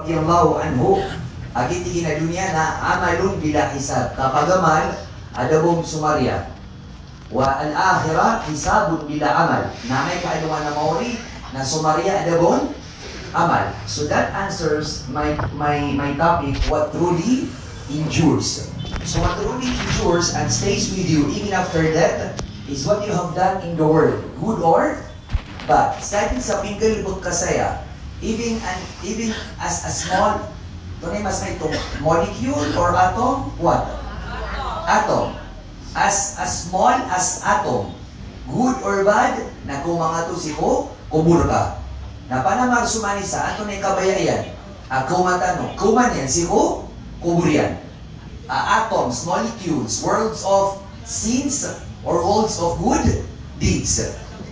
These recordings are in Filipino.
radiyallahu anhu, agiti na dunia na amalun bila hisab. Kapagamal, adabong sumarya. Wa al-akhirah hisabun bila amal. Na may kaanuman na mauri, na sumarya adabong amal. So that answers my topic, what truly endures. So what truly endures and stays with you even after death is what you have done in the world, good or bad. Starting sa pinggal kasaya, even as a small, tunay mas may itong molecule or atom, what? Atom. As small as atom, good or bad, na kung mga to si kubur ka. Na panamang sumani sa ato na kabayayan, kumatano, kuman yan, si kubur yan. Atoms, molecules, worlds of sins or worlds of good deeds.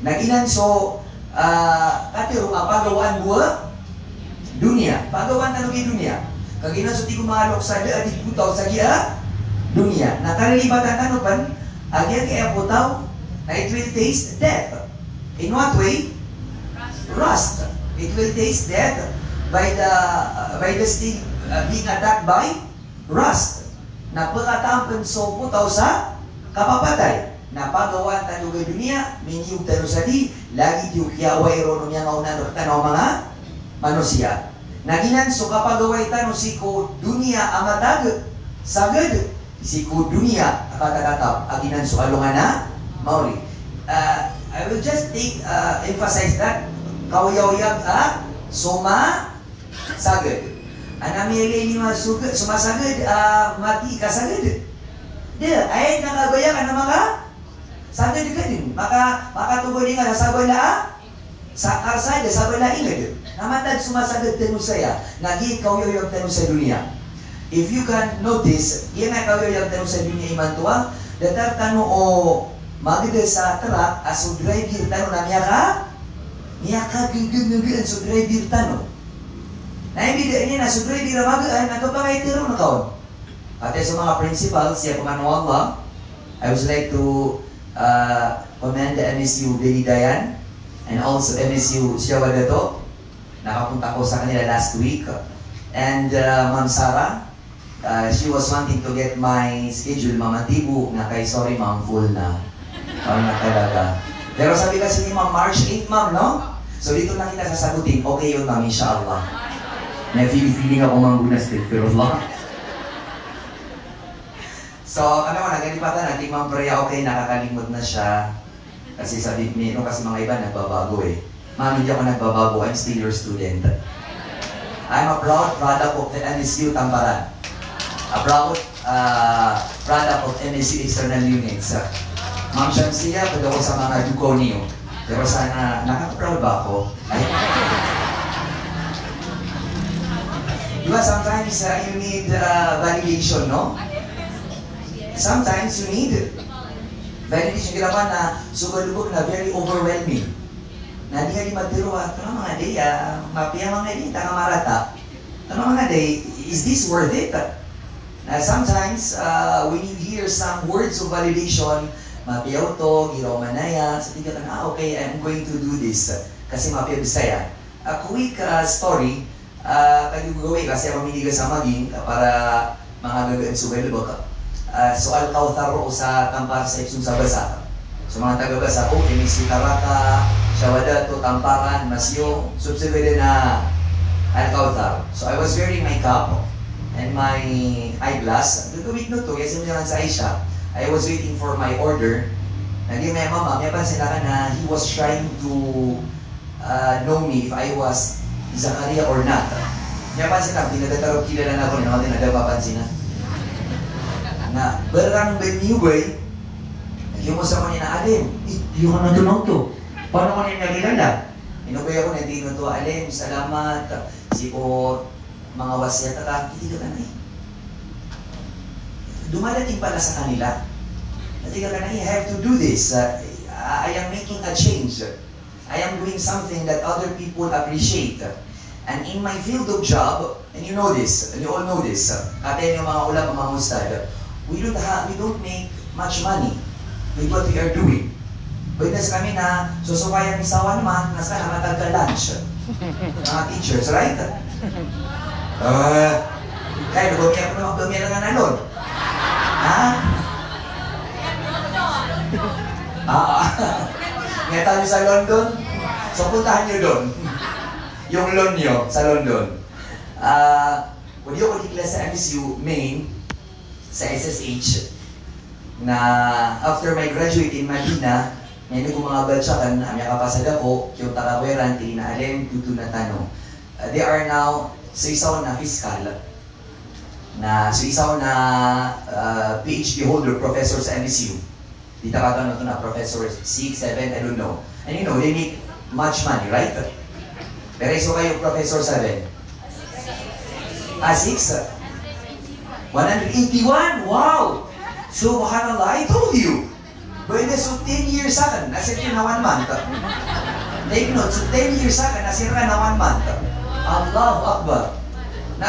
Naginan so, katiro, pagawaan buwa, dunia. Pagawaan tanong yung dunia. Kaginan so, di ko mahalok sa adik putaw sa gia, dunia. Nakaralibatan ano pan, agyan kaya putaw, na it will taste death. In what way? Rust. It will taste death by the steel being attacked by rust. Napakatampan so putaw sa kapapatay. Napagawa tayo ng dunia, minyug tayo sa di, lagi diyo kiyaway ron niya ngaunan tanaw mga manusia. Naginan so kapagaway tayo si ko dunia amatag, sagad, si ko dunia akatatap, aginan so alungan na, mauli. I will just emphasize that, kawayawyag suma sagad. Anamili ni masugad, sumasagad, mati kasagad. Dia, ay nakabayakan na mga sagad ka din. Makatubo din nga sa sabala, sa karsada, sa sabala ingad. Namatag sumasagad tanu saya, nagi kawayawyag tanu sa dunia. If you can notice, yan ay kawayawyag tanu sa dunia imantuang, datar tanu o magda sa truck, aso driver tanu na miyaka giging so driver tanu. Naibigay niya na so driver magaan, nagpapakay tiro na kaon. At sa mga principals, siya pumanaw Allah, I would like to commend the MSU Billy Dayan and also MSU Siawadato. Nakapunta ko sa kanila last week. And Ma'am Sarah, she was wanting to get my schedule, Ma'am Tibu, na kay sorry Ma'am, full na. Parang na talaga. Pero sabi kasi ni Ma'am, March 8 Ma'am, no? So dito na kita sasagutin, okay yun Ma'am, inshallah. May feeling ako manggunas din, pero Allah. So, ano mo, nagalipatan natin, Ma'am Priya, okay, nakakalimot na siya. Kasi sabi niyo, kasi mga iba nagbabago eh. Ma'am, hindi ako nagbabago, I'm still your student. I'm a proud product of the MSU Tamparan. A proud product of MSU External Units. Ma'am Shamsia, pwede ako sa mga Duconio. Pero sana, nakaka-proud ba ako? Diba, sometimes you need validation, no? Sometimes you need validation. Ginawa na sumalubog na very overwhelming. Na di nga di magdiruwa, ito mga day, mapiya mga day, tanga marata. Ito mga day, is this worth it? Sometimes, when you hear some words of validation, mapiyaw to, giraw manaya, sa tingin ka okay, I'm going to do this. Kasi mapiyaw bisaya. A quick story, kayo gawin kasi ako miniga sa maging para mga gagaan sugalubog. So Al-Kawthar o sa Tampar sa Ipsum sa Basa. So mga taga-Basa ko, MSU Taraka, Siawadato, Tamparan, Masyo, subsibili na Al-Kawthar. So I was wearing my cap and my eyeglass. Gagawin no to, kasi mo naman sa Aisha. I was waiting for my order. Naging may mama, may pansin na he was trying to know me if I was Zakaria or not. May pansin na, dinadatarog kilala na ako, dinadapapansin na. Na berang ben niway, yung sa ko niya na alim, yung ano to, paano ko niya nakilala? Inubay ako na dino to, alim, salamat, si po, mga wasyata ka, hindi ka na eh. Dumadating pala sa kanila, hindi ka na I have to do this, I am making a change, I am doing something that other people appreciate. And in my field of job, and you know this, and you all know this, katayin yung mga ulam, mga mustad, we don't make much money with what we are doing. Witness kami na susukayan ni sawa naman, nasa namatag ka lunch. Mga teachers, right? Kaya nagami ako na magdami lang nga nalon. Ha? Ngeta nyo sa London? So puntahan nyo doon. Yung loan nyo sa London. Hindi ako dikla sa MSU main sa SSH na after my graduate in Manila, may mga badyakan na amya kapasad ako, yung takakweran, tinaalim, tuto na tanong. They are now suisaw na fiscal, na suisaw na PhD holder, professor sa MSU. Dito ka ito na professor 6, 7, I don't know. And you know, they make much money, right? Pero iso kayo professor 7? 6? 181? Wow! Subhanallah, I told you. Pwede so 10 years sa akin, nasir ka na 1 month. Take note, so 10 years sa akin, nasir ka na 1 month. Allahu Akbar.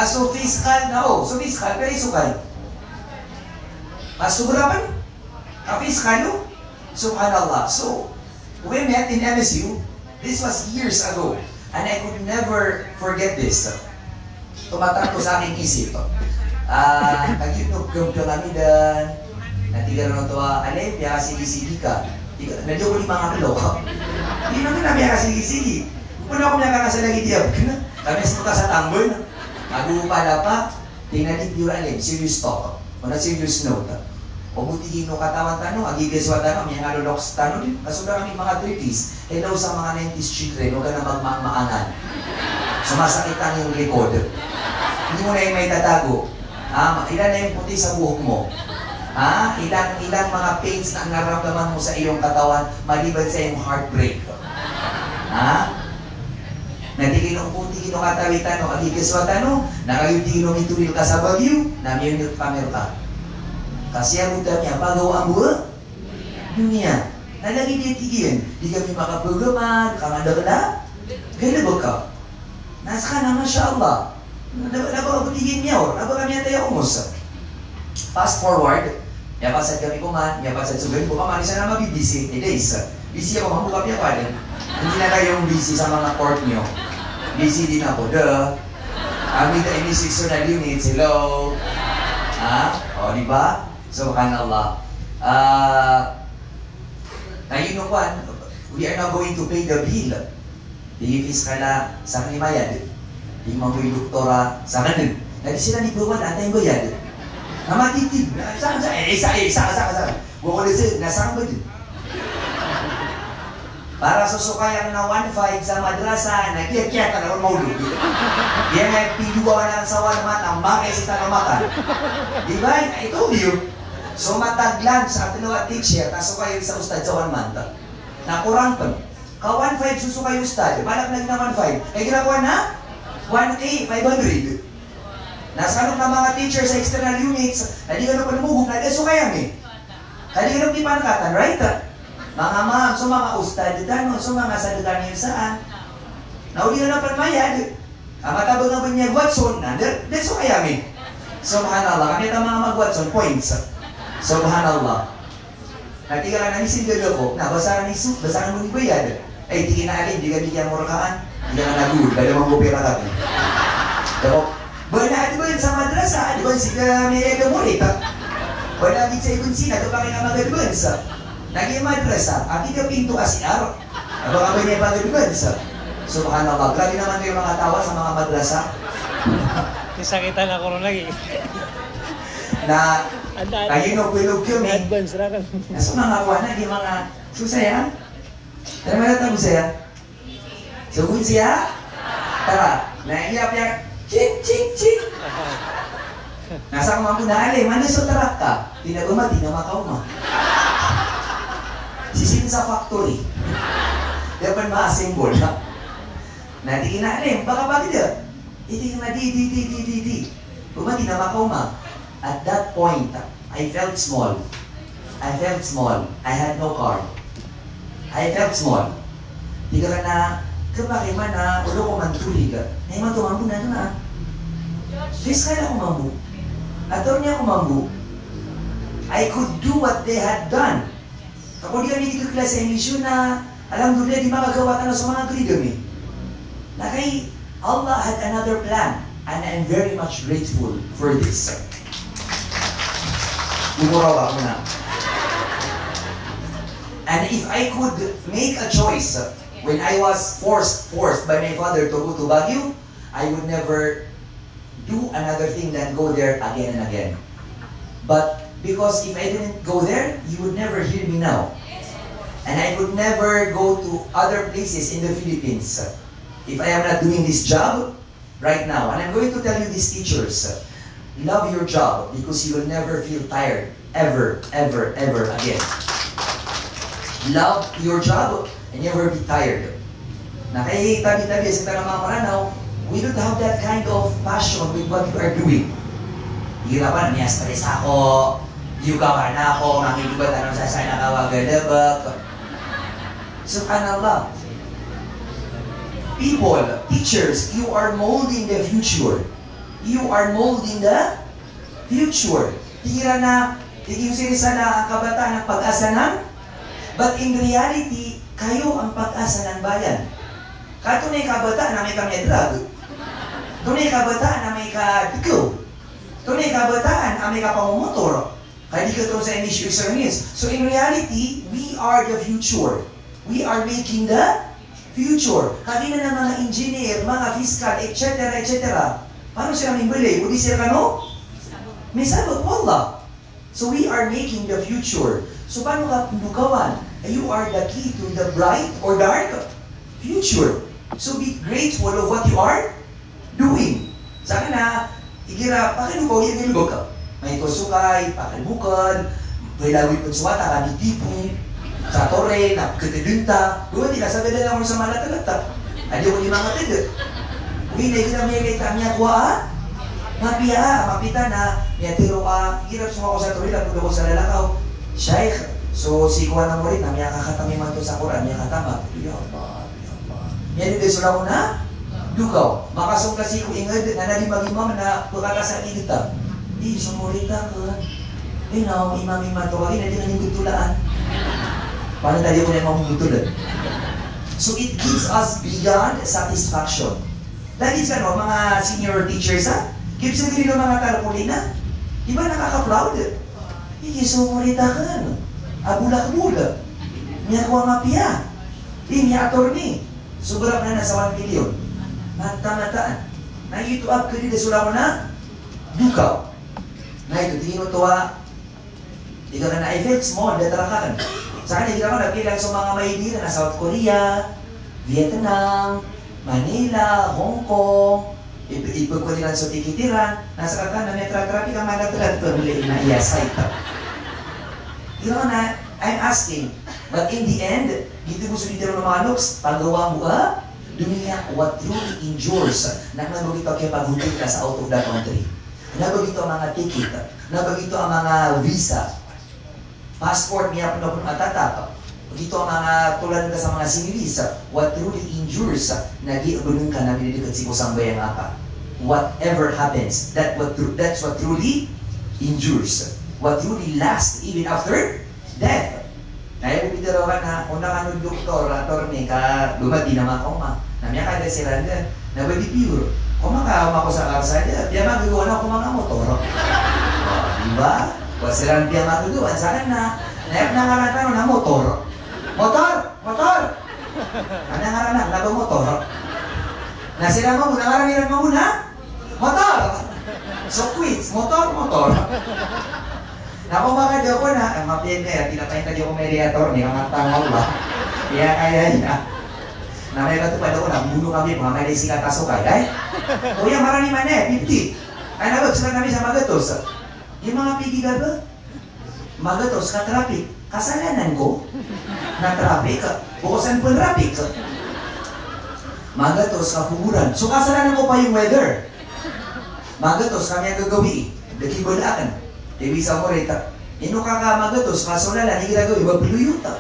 So fiscal na, so fiscal, pero isukay. Masubra pa? Fiscal, subhanallah. So, we met in MSU. This was years ago. And I could never forget this. Tumatak ko sa aking isip. Nag-YouTube pyramidal, natigal na ito, alay, biya sige-sige ka. Nadyo ko ni mga kalok. Hindi naman na biya sige-sige. Kung ako niya kakasalagidiyab ka na, kami sa sa tambol. Pala pa, tingnan yung alim, serious talk. O na serious note. O butigino katawan tanong, agigaswa tanong, may nga loloks tanong din. Kasura kami mga 30s. Hello sa mga 90s children, huwag ka na magmaangan. Sumasakit ang yung likod. Hindi mo na yung may tatago. Ilan na yung puti sa buhok mo? Ilang mga pains na naramdaman mo sa iyong katawan maliban sa iyong heartbreak? Natigilong puti kino katawitan o agigaswatan no? Nakayutigilong ituril ka sa Baguio, namiyunot kamer ka. Kasi ang utam niya, pagawa ang buha? Dunia. Nalagi ditigilin. Di kami makaprograman, kamandagla. Kaya ba ka? Nasa ka na, Masya Allah. Nababutigin niya o, kami tayo umos. Fast forward, yapasad kami kuman, yapasad sugayin ko kaman, isa na mabibisi, days. Busy ako, mabuka niya pa rin. Hindi na kayong busy sa mga court niyo. Busy din ako, duh. Amid the emissional units, hello. O, di ba? Subhanallah. Ngayon no kwan, we are now going to pay the bill. Di-ifis ka na sa kanimayad. Di mo yung doktora sa kanin. Dahil sila ni Buwan, atay mo yan. Namatitid. Isa. Bukulisin, nasang ba din? Para susukay ang na 1.5 sa madrasa, nagkiyat-kiyat na naman maulog. Yan ay piduwa na sa 1 month, ang bakay si tanamakan. Di ba? I told you. So mataglan sa tinuwa teacher, nasukay sa ustad sa 1 month. Nakurang pa. Ka 1.5 susukay ustad, balak na 1.5. Ay ginakuha na? 1K, 500. Nasanok na mga teacher sa external units, na di ka na panumugong, nag-asukayang eh. Kaya di ka na pipanakatan, right? Mga ma'am, so mga ustad, so mga sadugan niyo saan? Nauli na panmayad. Ang matabang na niya, Watson na, so kayami. Subhanallah, kami na mga mag-Watson, points. Subhanallah. Nagtigalan na ni Sindalo ko, basahan mo ni Bayad. Ay, di kinaalin, di ka bigyan mo rakaan. Di ka nagul, dalawang gupira ka. Pero, wala, di ba yun sa madrasa? Di ba si may egamurita? Wala din sa ibon sina, ito pa kaya mag-advance. Naging madrasa, ang ika pinto asiar. Baka ba niya mag-advance? Subhanallah, grabe naman kayo mga tawa sa mga madrasa. Kisakitan ako rin lagi. Na, ayun o pilog yun eh. Advance na ka. Nasa mga kawana, di mga susaya. Tara mga tayo saya. Sugod siya? Tara, naiyak-yak. Chik. Nasa kumang kunaan mana sa tarak ka? Tinaguma, tinamakaw mo. Sisin sa factory. Dapat ma-assemble na. Nadi kinaalim, baka bakit yun? Hindi na di. Kumang tinamakaw mo. At that point, I felt small. I had no car. I felt small. Di ka na, kapag man na, ulo ko man tulig. Na iman tumambo na ito na. Fiskal ako mambu. Attorney ako mambu. I could do what they had done. Kapag di kami dito klase emisyon na, alam doon di makagawa ka na sa mga freedom eh. Na kay Allah had another plan. And I'm very much grateful for this. Bumuraw ako na. And if I could make a choice, when I was forced by my father to go to Baguio, I would never do another thing than go there again and again. But because if I didn't go there, you would never hear me now. And I would never go to other places in the Philippines if I am not doing this job right now. And I'm going to tell you these teachers, love your job because you will never feel tired ever, ever, ever again. Love your job and never be tired. Nakahitabi-tabi sa tanang mga Maranao, we don't have that kind of passion with what you are doing. Hirapan, may stress ako, yugawan ako, makikibat anong sasana kawagalabak. Subhanallah. People, teachers, you are molding the future. You are molding the future. Tira na, tigil-sirisa na ang kabataan ng pag-asa ng, but in reality, kayo ang pag-asa ng bayan. Katunay kabataan na may kamedra, tunay kabataan na may ka-dikaw, tunay kabataan na may kapamumotor, kaya di ka ito sa emission examiners. So in reality, we are the future. We are making the future. Kami na ng mga engineer, mga fiscal, etc., etc. Paano sila mimbili? Udi sila kano? May sabot, wallah. So we are making the future. So paano ka pindukawan? You are the key to the bright or dark future. So be grateful of what you are doing. Sa akin na, igira, pakilubaw, igilubaw ka. May kusukay, pakilbukan, may lawit po suwata, kami tipong, sa tore, nakikitidunta, doon nila, sabi na lang sa malatalata. Adi ko ni mga tiga. Uwi na igira may kita niya kuha, mapita na, niya tiro ka, hirap suma ko sa tore, lapudo ko sa lalakaw. Shaykh, so si kuha na mo rin, niya kakatami man to sa Quran, niya katama. Ya Allah, ya Allah. Niya din sila mo na, dukaw. Makasong kasi ko ingad, na nalimag-imam na pagkata sa inita. Di, sumulita ka. Imam-imam to, kagin na din ang gutulaan. Paano tayo ko na mamutulan? So it gives us beyond satisfaction. Dahil sa mga senior teachers, gives sa nila mga tarpulina. Di ba nakaka-proud? Sumulita ka, abulak-bulak. Niya kuha mapiya. Di niya attorney. Sobrang na nasa 1 million. Mata-mataan. Na-ito up ka dito sula mo na, dukaw. Na ito, tingin mo ito ikaw na na-effects mo, datarakan. Sa kanya, hindi naman napilang sa mga maidira na South Korea, Vietnam, Manila, Hong Kong, ipag ko nila sa tikitiran, nasa kaka na metra-traffic ang malatalat ko nila na iyasay ito. You know na, I'm asking, but in the end, dito mo sunod ng mga looks, paggawa mo dumiya what truly endures na nabagito kaya paghunting ka sa out of the country. Nabagito ang mga ticket, nabagito ang mga visa, passport niya po na tatap. Dito ang mga tulad ka sa mga sinilis, what truly endures, nag-iulong ka na binilikat si kusang bayang apa. Whatever happens, that's what truly endures. What truly lasts even after death. Kaya bumidaro ka na, una ka ng doktor, attorney, ka lumati na makoma. Namya ka na sila na, nabagi pure. Kumakauma ko sa karsada, diya magagawa na ko mga motor. Diba? Wasilang diya magagawa, sa akin na, nayap na karatan na motor. Motor! Motor! Ano nga na, lago motor. Na sila mo, muna karamihan mo muna, motor! So quits, motor. Nakumaka daw ko na, ang mapiyan kaya, tinapayin ka di ako mediator, ni ang tangaw ba? Kaya niya. Na may katupad ako na, buno kami, mga may sika tasokay, ay? Kuya, marami man 50. Ay nabag, sila kami sa Magatos. Yung mga pigigal ba? Magatos, ka-traffic. Kasalanan ko na traffic, bukasan po traffic. Magatos, kapuguran. So kasalanan ko pa yung weather. Magatos, kami ang gagawin. Nakibulaan. Dewi sa moreta. Ino ka magatos, kasulala, hindi gagawin, mapiluyuta.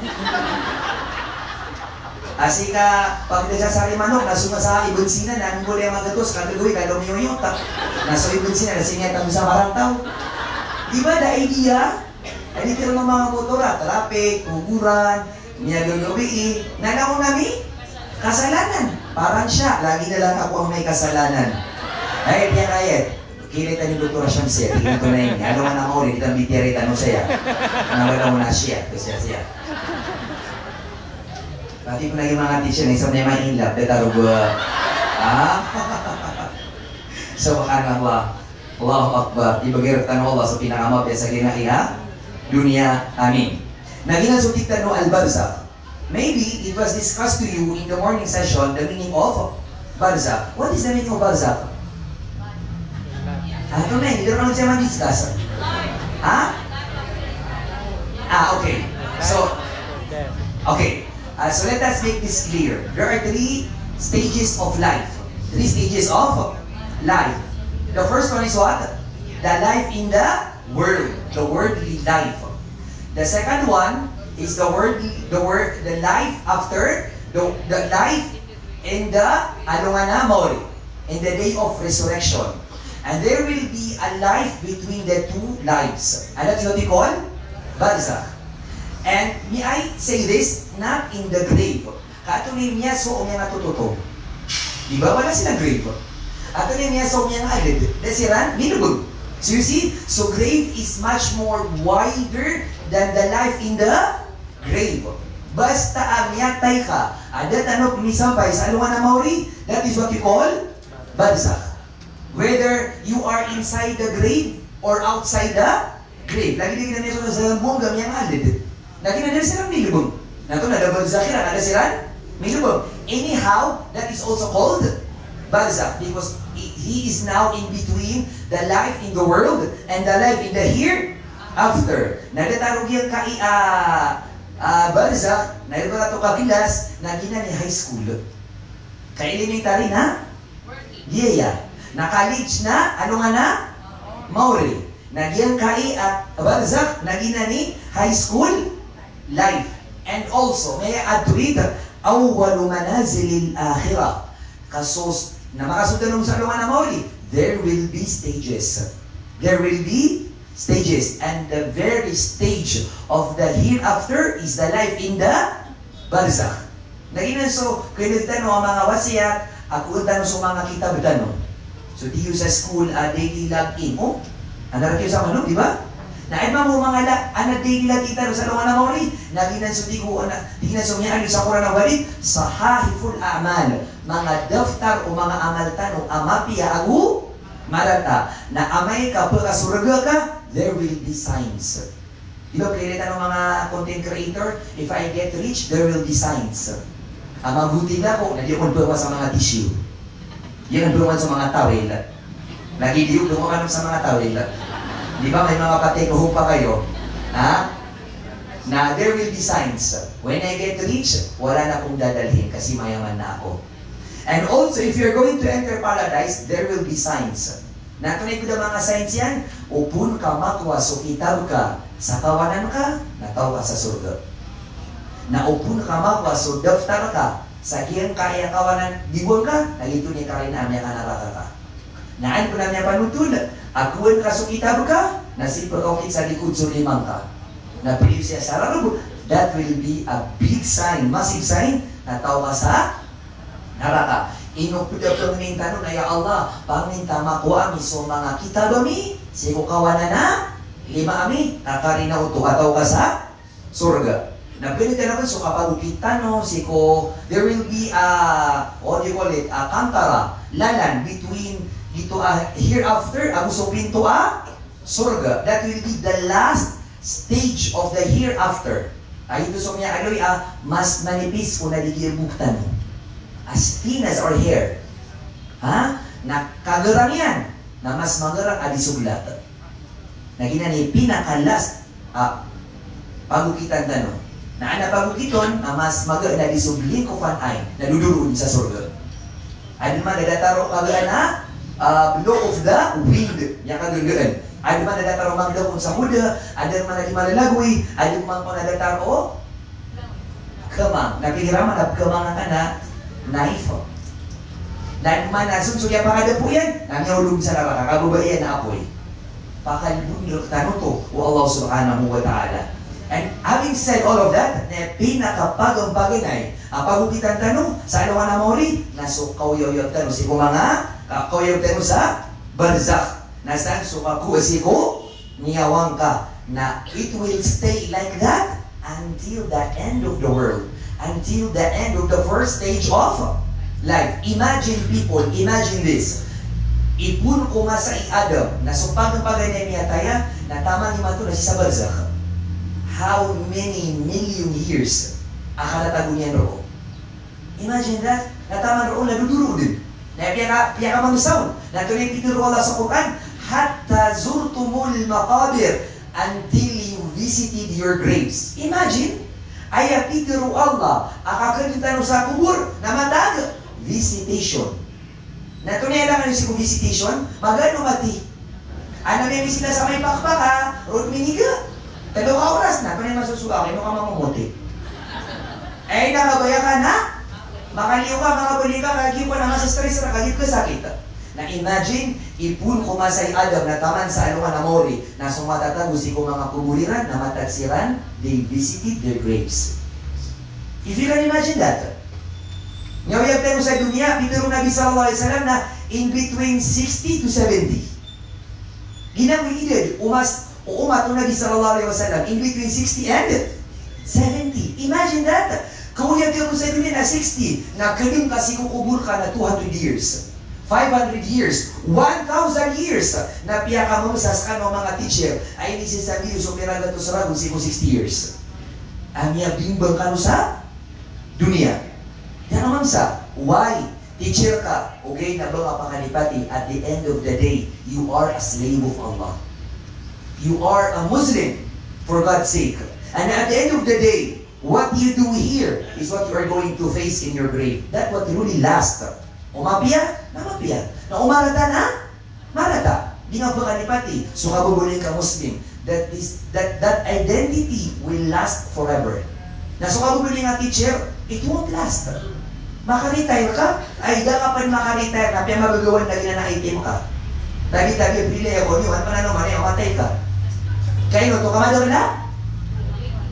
Asi ka, pag nagsasari manok, nasuma sa ibensinan, namin ko yung magatos, kagagawin, kaya lumiyuyuta. Nasa ibensinan, nasingat ang sa marantaw. Diba, the idea? Ay, dito ng mga motora, traffic, kuguran, niya gagawin, nanaw nami, kasalanan. Parang siya, lagi na lang ako ang may kasalanan. Ay, piyan kayet. Kinita ni Dr. Shamsia, tingin ko na yun. Ano nga na mo rin, itang bitiri tanong saya. Nawala mo na siya, kasi siya. Pati ko na yung mga teacher, isang na yung mga inlap, dataro ba? Ah? Subhanallah. Allahu Akbar. Ibagirap tanong Allah sa pinakamapya sa ginaiha. Dunia. Amin. Naginan sutik tanong al-barzakh. Maybe it was discussed to you in the morning session the meaning of barzakh. What is the meaning of barzakh? Ito na, hindi naman siya man-discuss. Ha? Okay. So let us make this clear. There are 3 stages of life. 3 stages of life. The first one is what? The life in the world. The worldly life. The second one is the life after, the life in the, mori, in the day of resurrection. And there will be a life between the 2 lives. And that's what we call barzakh. And may I say this, not in the grave. Katuloy niya so niya natututo. Di ba? Wala silang grave. Katuloy niya so niya alid. Desiran, minubog. So you see, so grave is much more wider than the life in the grave. Basta ang yatay ka, adat ano pumisampay sa aluan na mauri, that is what you call barzakh. Whether you are inside the grave or outside the grave. Lagi din na niya sa mongam yang alid. Lagi na nila silang nilubog. Nato na barzakh na kada silang nilubog. Anyhow, that is also called barzakh because he is now in between the life in the world and the life in the hereafter. Nagatarog yung barzakh, na iba ito kagilas, na gina ni high school. Ka-elementary na? Yeah. Na college na, ano nga na? Mauri. Nagyan barzakh, na gina ni high school life. And also, may add to it, awwalu manazilil akhirah. Kasos, na makasundan mo sa aluman na mauli, there will be stages. There will be stages. And the very stage of the hereafter is the life in the barzakh. Naginan so, kinagtano ang mga wasiyat, ako tano sa mga kitab tano. So, di sa school, daily log-in. Oh, ang naratyo sa manok, di ba? Na iba mo mga daily log-in tano sa luman na mauli, naginan so di ko, naginan so niya sa Quran na walid, sahahiful a'mal, mga daftar o mga amal tano, amapiya agu, marata, na amay ka, pagkasurga ka, there will be signs. Di ba, pinilitan ng mga content creator, if I get rich, there will be signs. Ang mabuti na ko, hindi ko nagpagawa sa mga tissue. Yan ang buwan sa mga tawil. Lagi diyo, dumakan sa mga tawil. Di ba, may mga patekuho pa kayo, ha? Na there will be signs. When I get rich, wala na akong dadalhin kasi mayaman na ako. And also, if you're going to enter paradise, there will be signs. Natunay ko na mga signs yan, upun ka matwa, so kitab ka, sa kawanan ka, nataw ka sa surga. Na upun ka matwa, so daftar ka, sa kiyang kaya kawanan, dibuang ka, nalito niya ka rin amya ka naraka ka. Naan ko na niya panutun, akuan ka so kitab ka, nasipagawkit sa likod so limang ka. Napilip siya sa rarabo, that will be a big sign, massive sign, nataw ka sa naraka. Inupidap lang ng tanong na, Ya Allah, panginta makuha mi so mga kitab ami, siko kawanan na, 5 ami, nakarina uto ataw ka sa surga. Nagpinit ka naman so kapag ukitano, siko, there will be what do you call it, kantara, lalan between dito hereafter, ang so pinto surga. That will be the last stage of the hereafter. Ito so niya aloy mas manipis kung naligibuktan. As thin as our hair. Ha? Nakagarang yan. Na mas magarang adisuglat. Na ginani pinaka-last pagukitan tanong. Na pagukiton na mas magarang adisuglin ko fanay na duduroon sa surga. Ano man nadataro kagaan blow of the wind. Yang kagagaan. Ano man nadataro magdaw kung sa muda. Ano man nalimalagoy. Ano man kung nadataro kamang. Napihiraman na kamang ka na knife. Dahil man nasunsuya pa kada po yan, nangyahulog sa naraka, kababayan na apoy. Pakalbun nyo tanong to, o Allah subhanahu wa ta'ala. And having said all of that, na pinakapagang paginay, ang pagukitan tanong, sa alawan na mori, nasukaw yoyob tanong, si mga kauyab tanong sa barzakh. Nasaan sumakusiko, niyawang ka, na it will stay like that until the end of the world. Until the end of the first stage of life. Imagine people, imagine this. Ipun ko nga sa Adam, na supag ng pagay niya taya, na tama ni Mato na si sa barzakh. How many million years akalatago niya roon? Imagine that. Nataman roon, naduduro din. Na piya ka manusaw. Natuloy pituro Allah sa Quran, hatta zurtumul maqabir, until you visited your graves. Imagine, ay pituro Allah, akakalitan sa kubur, na matag. Visitation. Natuloy lang si visitation, magano mati. Ano may bisita sa may pakpaka, road miniga. Dalawa oras na, kung masusuka, kayo ka mamumuti. Eh, nakabaya ka na? Makaliw ka, makabali ka, kagip ka naman sa stress na kagip ka sakit. Na imagine, ipun ko masay Adam na taman sa alukan na mori, na sumatatago si ko mga kubuliran, na matagsiran, they visited their graves. If you can imagine that. Ngayong tayo sa dunia, pituro Nabi sallallahu alaihi wasallam na in between 60 to 70. Ginamigidid, umat ng Nabi sallallahu alaihi wasallam in between 60 and 70. Imagine that. Kung yan kayo sa dunia na 60, na kalim kasi kukubur ka na 200 years, 500 years, 1,000 years, na piyaka mo sa skan ng mga teacher, ay hindi sisabi yung sumiraga to sa ragun, 60 years. Amya bimbang ka sa dunia. Yan naman sa, why? Teacher ka, okay, na ba mapangalipati, at the end of the day, you are a slave of Allah. You are a Muslim, for God's sake. And at the end of the day, what you do here is what you are going to face in your grave. That's what really lasts. Umapiya? Namapiya. Na umarata na? Marata. Di nga mapangalipati, so kabubulin ka Muslim. That identity will last forever. Na so kabubulin nga teacher, it won't last. Maka-retire ka, ay da ka pa maka-retire na, piya magagawan na rin na item ka. Tabi-tabi, pili ako niyo, ano man naman, matay ka. Kaya no, to kamador na?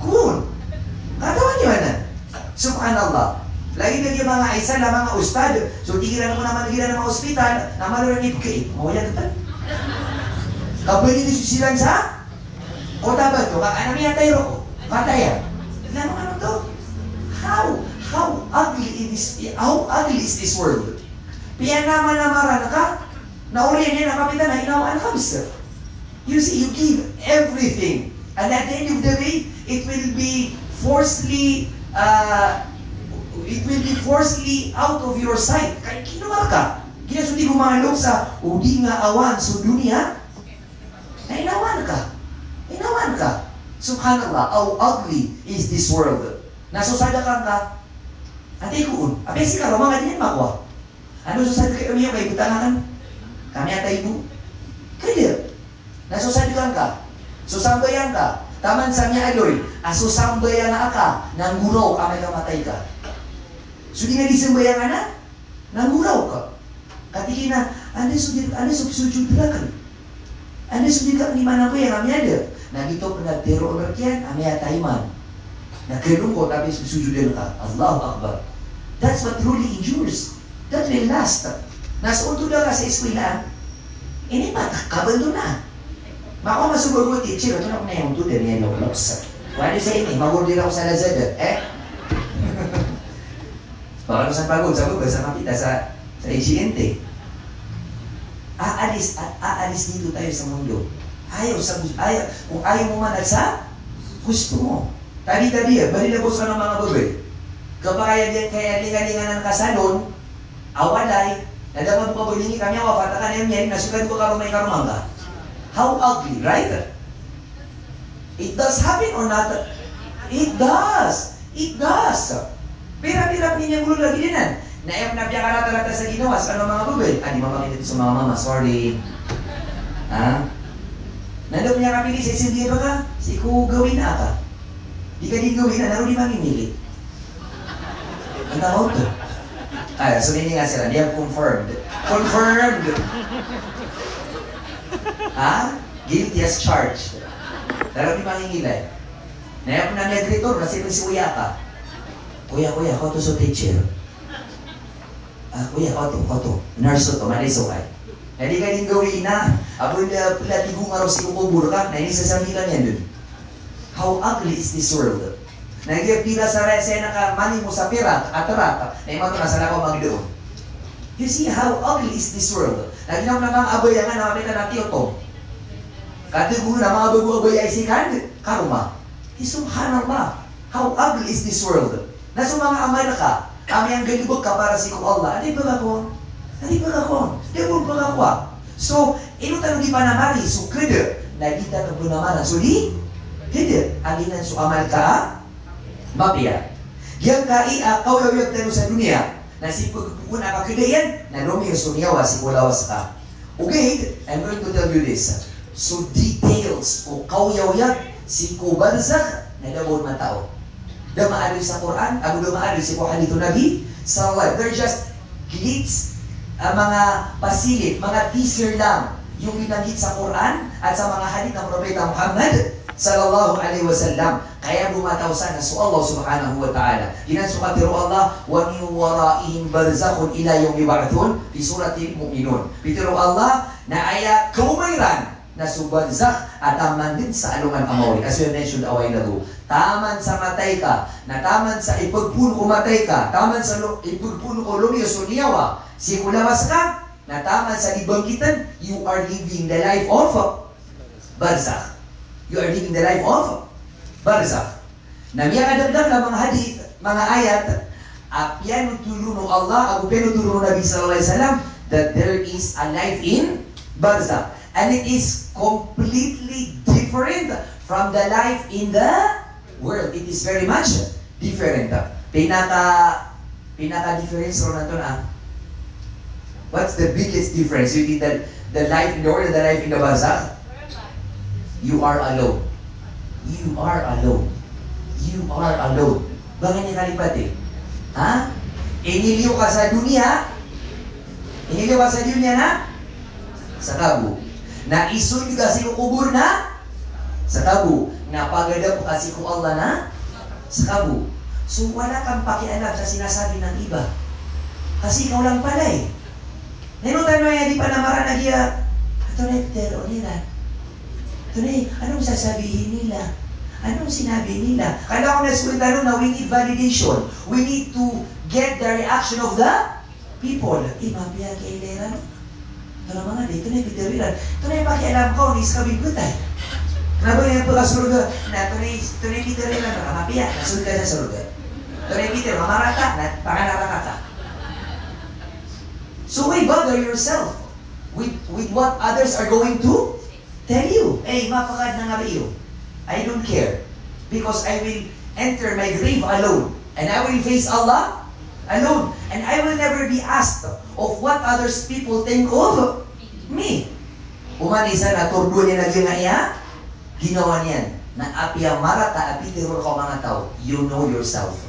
Kun. Katawan niyo na. Subhanallah. Lagi na yung mga isa na mga ustad, so tigilan mo naman ng mga ospital, na maluranip kayo. Mawala ka pa. Kapag hindi susilan sa? Kota ba ito? Ano niya tayo? Pataya. Ano to? How ugly is this world? Piyan naman na marana ka, nauli niya na kapitan na inawaan ka, mister. You see, you give everything. And at the end of the day, it will be forcefully out of your sight. Kaya kinuha ka. Kinasundi ko mga loob sa udi nga awan sa dunia, na inawan ka. Inawan ka. Subhanallah, how ugly is this world. Nasusadakan ka, ate ko, abesi ka, mga ganyan makuha. Ano susad kayo niyo kay butangan? Kami atay mo. Kaya, nasusadakan ka, susambayan ka, taman sa niya aloy, asusambayan na ka, nang guraw ka, may kamatay ka. So di nga disambayan ka na, nang guraw ka. Katiki na, ano sujud ka? Ano sujud ka ni mana ko yan, kami ada. Nagito pa nagtero ulit yan, kami atay man. Nagkirong ko, tapos sujudan ka. Allahu Akbar. That's what truly endures. That will last. Nasa unto na ka sa eskwela, ini matakabando na. Mako masubagot, teacher, ito na ko na yung unto, dahil yan yung loks. Wala sa ini, magordir ako sa Lazada. Baka ko sa pagod, sabi ko, sa makita sa insidente. Aalis dito tayo sa mundo. Kung ayaw mo man at sa gusto mo. Tabi-tabi, balilabos ka ng mga babae. Kapag kaya lingalingan ng kasalon, awalay, nadama mo ka bulingi kami, awafata ka na yan, nasukan ko karumay karumanga. How ugly, right? It does happen or not? It does. It does. Pira-pira ninyang gulo lagi dinan. Naep na piya karata-rata sa ginawas, ano mga babae? Di mamakin ito sa mga mama, sorry. Ha? Nandun niya kapili, sisilbiya ba ka? Si ko gawin na ka. Di ka din gawin na, naroon di mamimili. Ang tawag to. Ay, so hindi nga sila, they have confirmed. Confirmed! Ha? Guilty as charged. Naroon di mangingilay. Nayap na nag-return, nasipin si Uya ka. Kuya, ako to sa teacher. Kuya, ako to. Nurse to, maliso kay. Hindi ka din gawin na. Abo na platigo nga raw si kukubur ka. Na ini sasambilan yan dun. How ugly is this world? Nagyapila sa resena ka, mani mo sa pirat, atarat, na imato na sa lakaw magdoon. You see how ugly is this world? Naginaw na mga abayangan na mapita na tiyoto. Katigo na mga bago-abay ay sikan, karma. Subhanallah. How ugly is this world? Nasa mga amal ka, kami ang galibog ka para si ko Allah. Adi ba ako? Adi ba ako? Di ba ako? So, ino tanong di pa namari, so kada, nagita ka po naman, so di, kada, aginan so amal ka, mapia. Yang kau yaw tayo sa dunia, na si pagkukuna ka kadayan, na lumiyo sunyawa si kulawas ka. Okay, I'm going to tell you this. So details o kau yaw si kubarzak, na dabon matao. Damaari sa Quran, damaari si hadithun Nabi, sallallahu they're just glitz, mga pasilip, mga teaser lang, yung binanggit sa Quran at sa mga hadith ng Propeta Muhammad sallallahu alaihi wasallam. Kaya bumataw sana sa Allah subhanahu wa ta'ala. Ginasukatiro Allah, wa min waraihim barzakhun ila yawmi ba'thun fi suratil mu'minun. Bitiro Allah na aya kaumayran na subarzakh at taman din sa alungan amawi. As we mentioned a while ago, taman sa matay ka, na taman sa ipagpuno ko matay ka, taman sa ipagpuno ko lumiyo suniyawa, si kulawas ka, na taman sa libangkitan, you are living the life of barzakh. You are living the life of barzakh. Na miya kadagdag na mga hadith, mga ayat, apyan tulunong Allah, agupyan tulunong Nabi sallallahu alaihi wasallam, that there is a life in barzakh. And it is completely different from the life in the world. It is very much different. Pinaka-difference ron nato na. What's the biggest difference between the life in the world and the life in the barzakh? You are alone. You are alone. You are alone. Bakit niya kalipat eh? Ha? Iniliw ka sa dunia. Iniliw ka sa dunia na? Sa tabu. Na isun ka si kubur na? Sa tabu. Na pagadap ka si ku Allah na? Sa tabu. So wala kang pakialam sa sinasabi ng iba. Kasi ikaw lang pala eh. Nenutan mo yan, di pa namara na giya. Ito na itero nila. Ito na anong sasabihin nila? Anong sinabi nila? Kala ko na na we need validation. We need to get the reaction of the people. Mapia kaileran. Ito na mga dito na ipitiriran. Ito na yung pakialam ko, nis kami gutay. Kenapa yung pagkasurga? Na ito na yung ipitiriran. Mapia, nasunod ka sa surga. Ito na yung ipitiriran. Mamarata, pakanaraka ka. So why bother yourself with what others are going to tell you? Hey, mapakad na nga iyo. I don't care. Because I will enter my grave alone. And I will face Allah alone. And I will never be asked of what others people think of me. Umanisa na turdo niya na ginaya, ginawa niyan. Na apia marata, apitiro ko mga tao. You know yourself.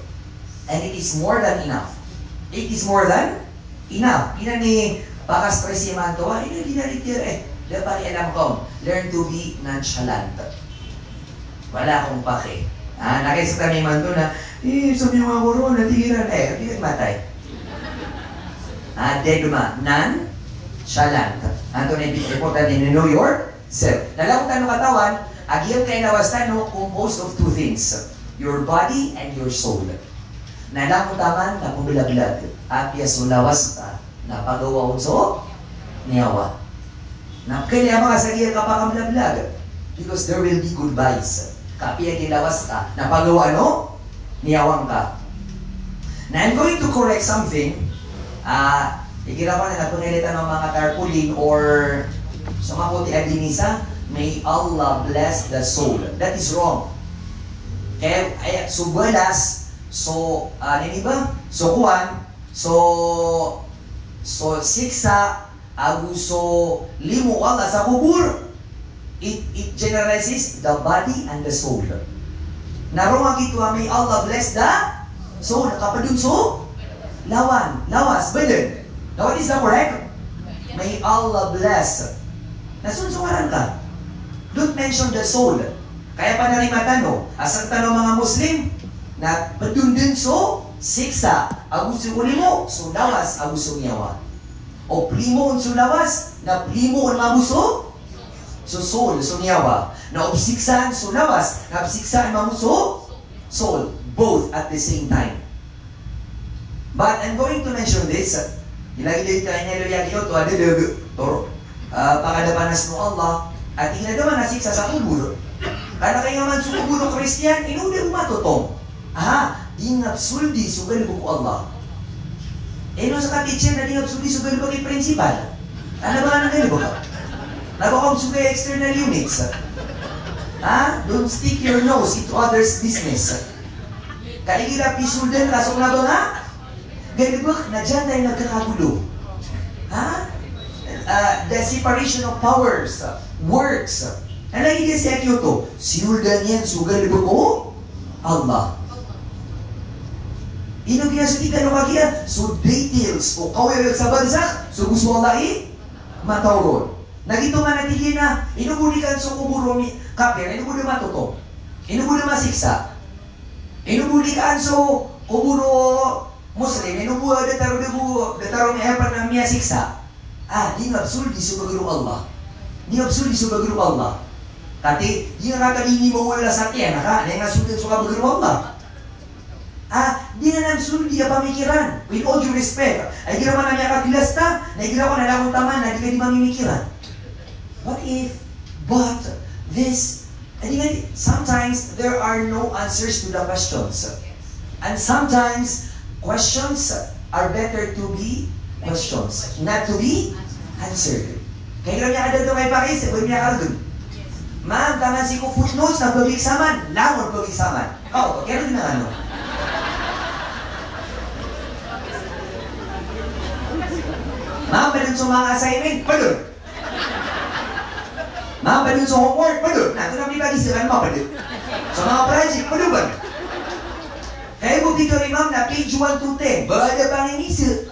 And it is more than enough. It is more than enough. Ina ni paka-stress yung mga tawa, ina dinaritir eh. Dapat alam ko, learn to be nonchalant. Wala akong pake. Nakisa kami man doon na, sabi yung mga guro, natigilan tigil matay. Dead ma, nonchalant. Anto na important in New York, self. Nalakot ano katawan, agiyang kayo nawastan, composed of two things. Your body and your soul. Nalakot taman, napubilaglag. Apya sulawas ka, napagawa so, niyawa. Na kaya mga sagir ka pa kamlaglag. Because there will be goodbyes. Kapia kilawas ka, napagawa no? Niyawang ka. Now I'm going to correct something. Ikira ko na napangilitan ng mga tarpaulin or sa mga puti adinisa, may Allah bless the soul. That is wrong. Kaya, so balas, so, ano ba? So kuwan, so siksa, aguso, limo Allah sa kubur. It generalizes the body and the soul. Narong ito may Allah bless the soul. Kapag yung soul, lawas, badan. Now what is that correct? May Allah bless. Nasunsungaran ka. Don't mention the soul. Kaya pa narimatan no, asang tanong mga Muslim, na padundun so, siksa, aguso uli mo, so lawas, aguso niyawa. O primo so lawas, Na primo ang mamuso, so soul, so niyawa. Na obsiksan, so lawas. Na obsiksan, mamuso, soul. Both at the same time. But I'm going to mention this. Ilagay tayo niya loya kiyo to adadag toro. Pakadapanas mo Allah at inadaman nasiksa sa kuburo. Kana kayo man sa kuburo Kristiyan, inude umatotong. Dingap suldi sugal buku Allah. Eno sa ka-teacher na dingap suldi sugal buku principal. Ano ba nang galibo ka? Nagkakong sugay external units. Don't stick your nose into others' business. Kaigila pisulden, kasong na ba nga? Galibak, na dyan tayo nagkakagulo. The separation of powers, works. Ano nagiging siya Kyoto? Siuldan yan, sugal ko? Allah. Ino ginasutikan ng kagiya? So details, o kaway sa bansa, so gusto Allah matawron. Nagito nga natigin na, inubulikan sa kuburo kapir, inubuli matuto. Inubuli masiksa. Inubulikan sa kuburo Muslim, inubuli dataro may hepan na miya siksa. Di ngabsul di subagiro Allah. Di ngabsul di subagiro Allah. Kati, di nga kakadini mo wala sa tiyan, di nga sultan sa kabagiro Allah. Di nga nagsul di pamikiran. With all due respect, ay ginawa na niya kakilasta, na ginawa na lakong taman, na di ka di mamimikiran. What if, but, this, sometimes there are no answers to the questions. And sometimes, questions are better to be questions, not to be answered. Kaya niya kada ito kay Paris, pwede niya kalagod. Ma'am, tama si ko footnotes na pag-examan, langon pag-examan. Kaya rin na ano. Ma'am, pa dun sa mga assignment, pa dun. Ma'am, pa dun sa homework, pa dun. Ito na may pag-isipan mo, pa dun. Sa mga project, pa dun ba? Kaya mo dito rin, ma'am, na page 1 to 10. Bada pang inisi.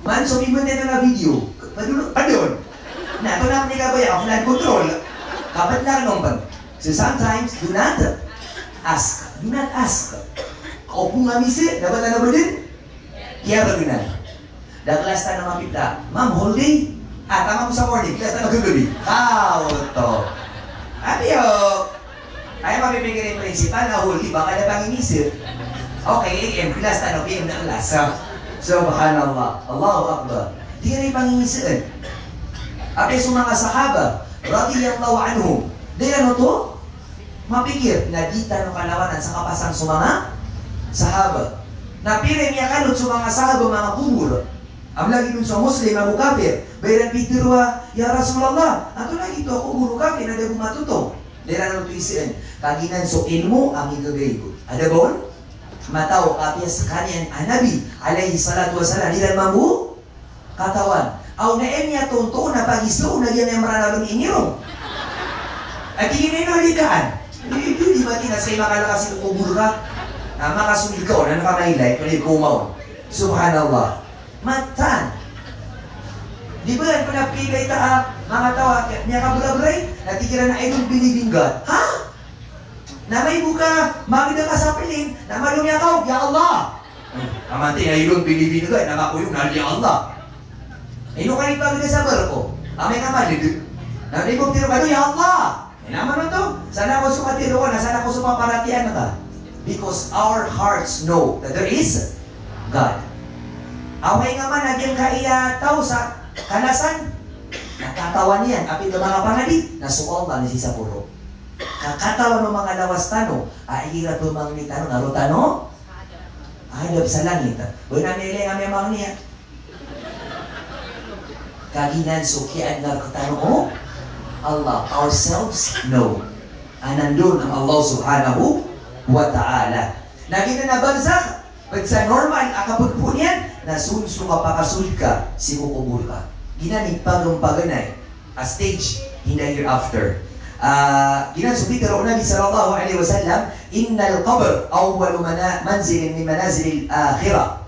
Man, so may na nga video. Padun. Na, ito na ang nagabaya, offline control. Kapat lang nung bag. So sometimes, do not ask. Do not ask. Kaupo nga misi, dapat na ba din? Kaya ba din na? Daklas ta na mapita. Ma'am, whole day? Tama mo sa morning. Class na magagabi. To. Abiyo. Ay, mapipigil yung principal na huli, baka na pang inisip. Okay, AM, class na, PM na class. Subhanallah. Allahu Akbar. Di ka na yung pangingisip. Okay, so mga sahaba, radiyallahu anhum, di ano to? Mapikir, na di tanong kalawanan sa kapasang sa mga sahaba. Napirin niya kalot sa mga sahaba, mga kubur. Ang lagi dun sa Muslim, Abu Kafir, bayaran pitirwa, Ya Rasulullah, ato lagi to ako guru kafir, na di bumatutong. Dira nang tuisian, kaginan so ilmu ang igagay ko. Ada bon? Mataw kapya sa kanyan Nabi alayhi salatu wasalam dira mambu katawan. Aw na niya tunto na pagiso na yan ang maranalong iniro. At tingin na lidaan. Di ba tinas kay makalakas ito kubura? Makasunod ka o na nakamailay, kulit kumaw. Subhanallah. Matan. Di ba yan panapigay mga tawa, niya kabulabray, natigiran na I don't believe in God. Na may buka, magda ka sa piling, na malungya ka, Ya Allah! Amante, I don't believe in God, na makuyong na Ya Allah. Ino ka rin pagda sa barko, may kamalid. Na may tiro ka, Ya Allah! Naman na to, sana ako sukatiro ko, sana ako supaparatian na ka. Because our hearts know that there is God. Away nga man, nagyang kaiyataw sa kanasan, nakatawa niyan, apit ng mga pangalit, nasuong ba ni si Sapuro. Kakatawa ng mga lawas tano, hirap ng mga nitano, narutano, hadap sa langit. Buwan nila yung aming mga niya. Kaginan sukian narutano, Allah, ourselves, no. Nandun ang Allah subhanahu wa ta'ala. Naging na nabansak, pag sa normal, akapagpo niyan, nasunod ka pakasul ka, si kukubul ka. Ginamit pagpaganay, a stage in the hereafter. Ginasubit ka Nabi sallallahu alaihi wasallam, innal qabr awwalu manzilin min manazil al-akhirah.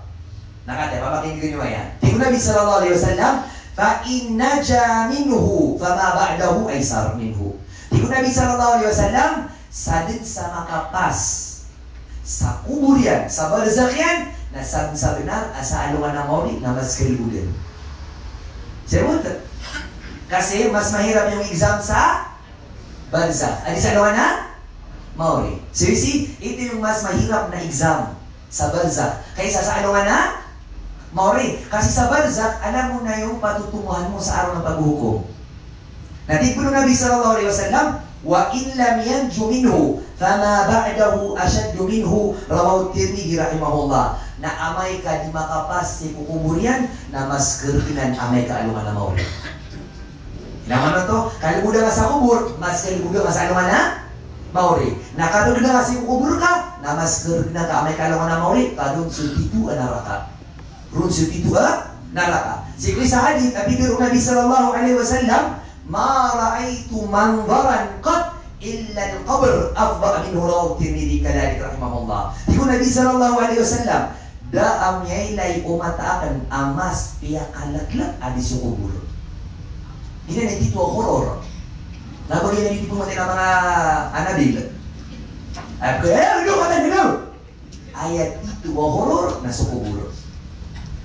Nakata, papakinig nyo yan. Tingnan Nabi sallallahu alaihi wasallam, fa in naja minhu, fama ba'dahu aysar minhu. Tingnan Nabi sallallahu alaihi wasallam, sadid sa makapas, sa kubur yan, sa barzakh yan, na sa benar, sa alungan ng mawri, na mas kalibulan. Sebut, Kasi mas mahirap yung exam sa barzakh. Adi sa luwa na? Maori. So you see, ito yung mas mahirap na exam sa barzakh kaysa sa ano na? Maori. Kasi sa barzakh, alam mo na yung patutunguhan mo sa araw ng paghuhukom. Natigpo ng Nabi sallallahu alaihi wasallam, wa in lam yanju minhu fama ba'dahu ashaddu minhu, rawahu Tirmidzi rahimahullah. Na amay ka di makapas si kukuburian na mas kertinan amay ka alungan na mauli. Naman na to, kalimutan ka sa kubur, mas kalimutan ka sa alungan na mauli. Nakatulog na kasi kukubur ka, na mas kertinan ka amay ka alungan na mauli, kadong sultitu anaraka. Run sultitu naraka. Sikli sa hadith, nabidir Nabi sallallahu alaihi wasallam, ma ra'aitu manzaran qat illa al-qabr afdal minhu, rawahu Tirmidzi kadalik rahimahullah. Iku Nabi sallallahu alaihi wasallam daam yailay umataakan amas piya kalaglag adi sa kubur. Hindi na dito horror. Nabagay na dito pumunta ng mga anabil. Ay, ano ka na ayat dito horror na sa kubur.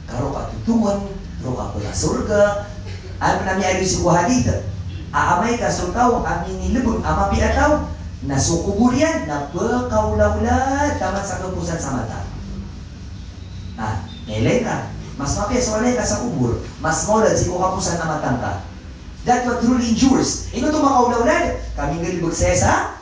Karo ka tutungon, karo ka pala surga. Ano na may alis ko hadith? Aamay ka surkaw, amin nilibon, amapi ataw, na sukubur yan, na pagkaulawla, tama sa kapusan sa mata. Nilay ka. Mas mapias walay ka sa kubur. Mas molad si kapusan na matang ka. That what truly endures. Ino ito makaulawlad. Kaming galibag sa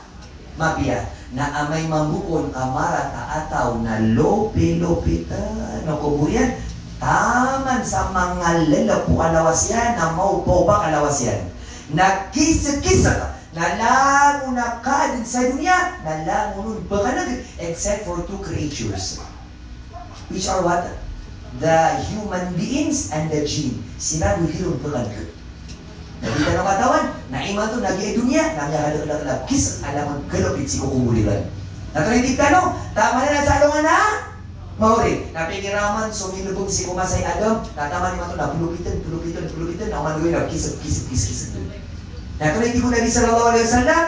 mapia. Na amay mambukon kamara taataw na lope-lopita na kubur yan. Taman sa mga lalapu alawas yan, na maupo ba alawas yan. Nagkisa-kisa ka. Nalango na ka din sa dunia. Nalango nun bakanag. Except for two creatures. Which are what? The human beings and the jinn. Sila buhirong bakanag. Nagita ng katawan. Naiman to, nag-iay dunia. Nagyakalak-alak. Kis, alamang galopit si kukubuliran. Naturitig ka no? Tama na sa alungan na? Maori, napigiraman, sumilubog si Kumasay Adam, nataman naman ito na pulupitan, na umanoy na kisip. Natunay di ko Nabi sallallahu alaihi wasallam,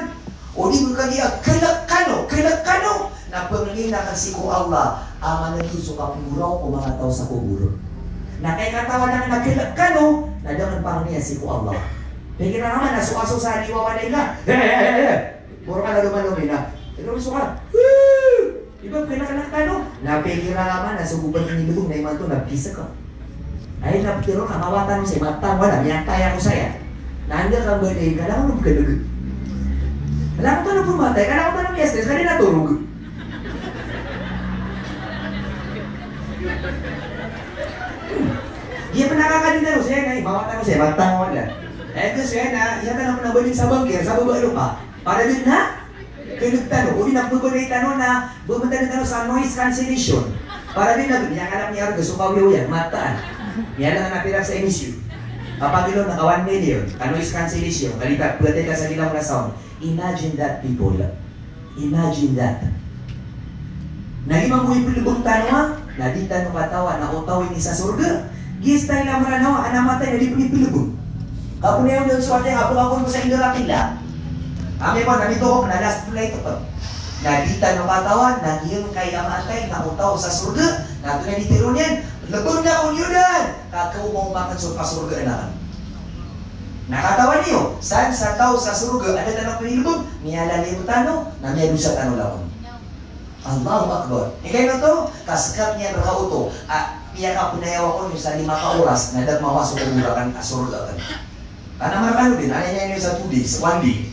o di ko kaniya, kalakano, na pangingin na kasi ko Allah, ama na Diyos o kapuraw o mga tao sa kuburo. Na kay katawan na kalakano, na daman pang niya si ko Allah. Pigiraman, nasuaso sa liwawan na puro ka na lumalumi na, pero suka, iba kinakanak-tano. Napigil na naman, nasa gubat ng nilugong na iman to, nagkisa ka. Ay, napitiro ka, mawatan mo sa'yo, matang wala, miyantaya ko sa'ya. Nanda kang birthday, kailangan mo kalugod. Kailangan ko na pumatay, kailangan ko na miyastres, kaya naturog. Di pa nakakalinda mo sa'yo, ay, mawatan mo sa'yo, matang wala. Eh, kasi na, yata naman nabalik sa bangkir, sa baba pa, para din na, kinugtano, uli na bubulit na bumunta na sa noise cancellation. Para din na, niyakalap niya rin, gusto kawiyo yan, mataan. Yan lang napira sa emisyon. Kapag ilo, naka 1 million, noise cancellation, kalipat, pwede ka sa nilang na sound. Imagine that, people. Imagine that. Nagimang mo yung pilibong tanwa, nadita no katawa, na utawin ni sa surga. Gistay lang mga nawa, anamatay na di pilibong. Kapag na yung doon sa kanya, kapag mo sa Indorakila, kami po, nandito ko, last play ito po. Nadita ng katawan, nagiyong kay amatay, nakutaw sa surga, nato na ditiro niyan, labang na kong yunan, kakao makan sa pasurga na. Nakatawan niyo, saan sa tao sa surga, ada tanong pinilubog, niyalali mo tano, na miya sa tano laon. Allahu Akbar. Ikay na to, kaskap niya nakauto, piya ka punayaw ako niyo sa 5 ka oras, nadagmawa sa kumurakan, surga kan. Markano din, ano niya niyo sa 2 days, 1 day.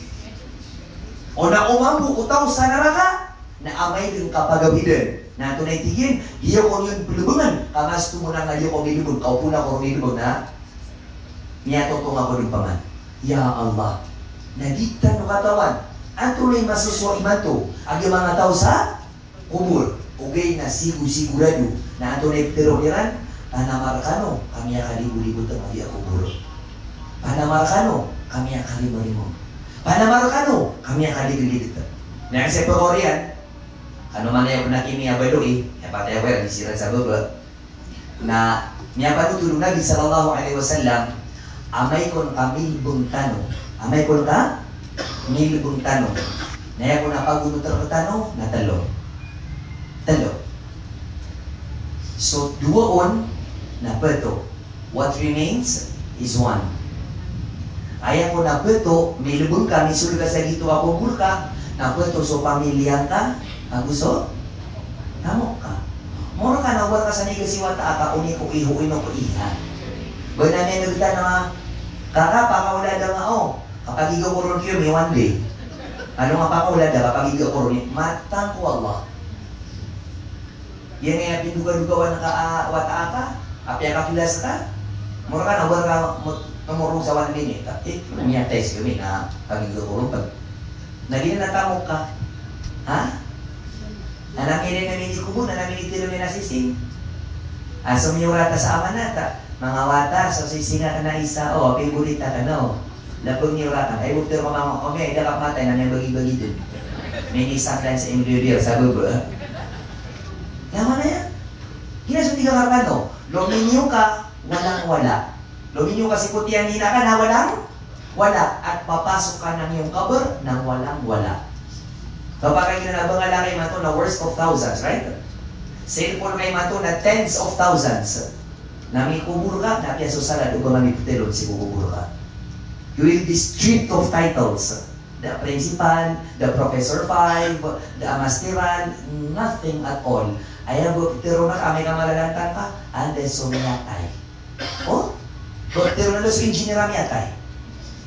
O na umambu utaw sa naraka, na amay din kapagabidan. Na tunay tigin, iyo ko yung pulubangan. Kamas tumunang na iyo ko milubog, kaupo na ko milubog na, niya totong ako rin paman. Ya Allah, nagita no katawan, ang tunay masuswa iman to, ang yung mga tao sa kubur, ugay na sigurado, na ang tunay teroriran, panamarkano, kami akalibu-libot ang mga kubur. Panamarkano, kami akalibu-libot. Panamarkano, kami akan digigit. Nah, sa Korean, ano man yung nakini abadoi, patay aware disira sa baba. Na niya patutulong Nabi sallallahu alaihi wasallam, amay kon kami buntano. Amay kon ka milbung tano. Naya ko na pagunot ang tano na talo. So duoon na peto. What remains is one. Kaya ko na peto, may lubong ka, may sulga sa gito ako bulka, na peto so pamilya ka, ang gusto? Tamo ka. Moro ka na, wala ka sa negasiwata, ka uni ko ihuin ko iha. Ba't namin nagita na nga, kakapa ka wala daw nga, kapag igaw ko ron kayo, may one day. Ano nga pa ka wala daw, kapag igaw ko ron, matang ko Allah. Yan nga pinduga-dugawan na wata ka, apya ka pilas ka, moro ka na, wala ka tumurong sa 1 minute. Namiyatay sa kami na pag-igaw ko ron, pag naging natamok ka, ha? Nanaminin na minikubo, nanaminin tilo ni nasising. Sumiyurata sa amanata, mga wata, so sisinga ka na isa, favorita ka no. Lapag niyurata, ay huwag tiro mamang, okay, dakap matay na may bagi-bagi dun. May isang lang sa ingredient, sa baba. Yaman na yan. Kinasunti ka karkano, luminyo ka, walang-wala. Luminyo ka si putihan nila ka na walang-wala. At papasok ka ng iyong cover ng walang-wala. Kapag kayo na bangalangay man to na worst of thousands, right? Cellphone kayo man to na tens of thousands. Na may kubur ka, na piyaso salad, o ba mamipitelon si kubur ka. You will be stripped of titles. The principal, the professor 5, the amastiran, nothing at all. Ayaw, pero na kami ka malalantang ka, ande sumiyatay. Pero na so engineer amiyatay.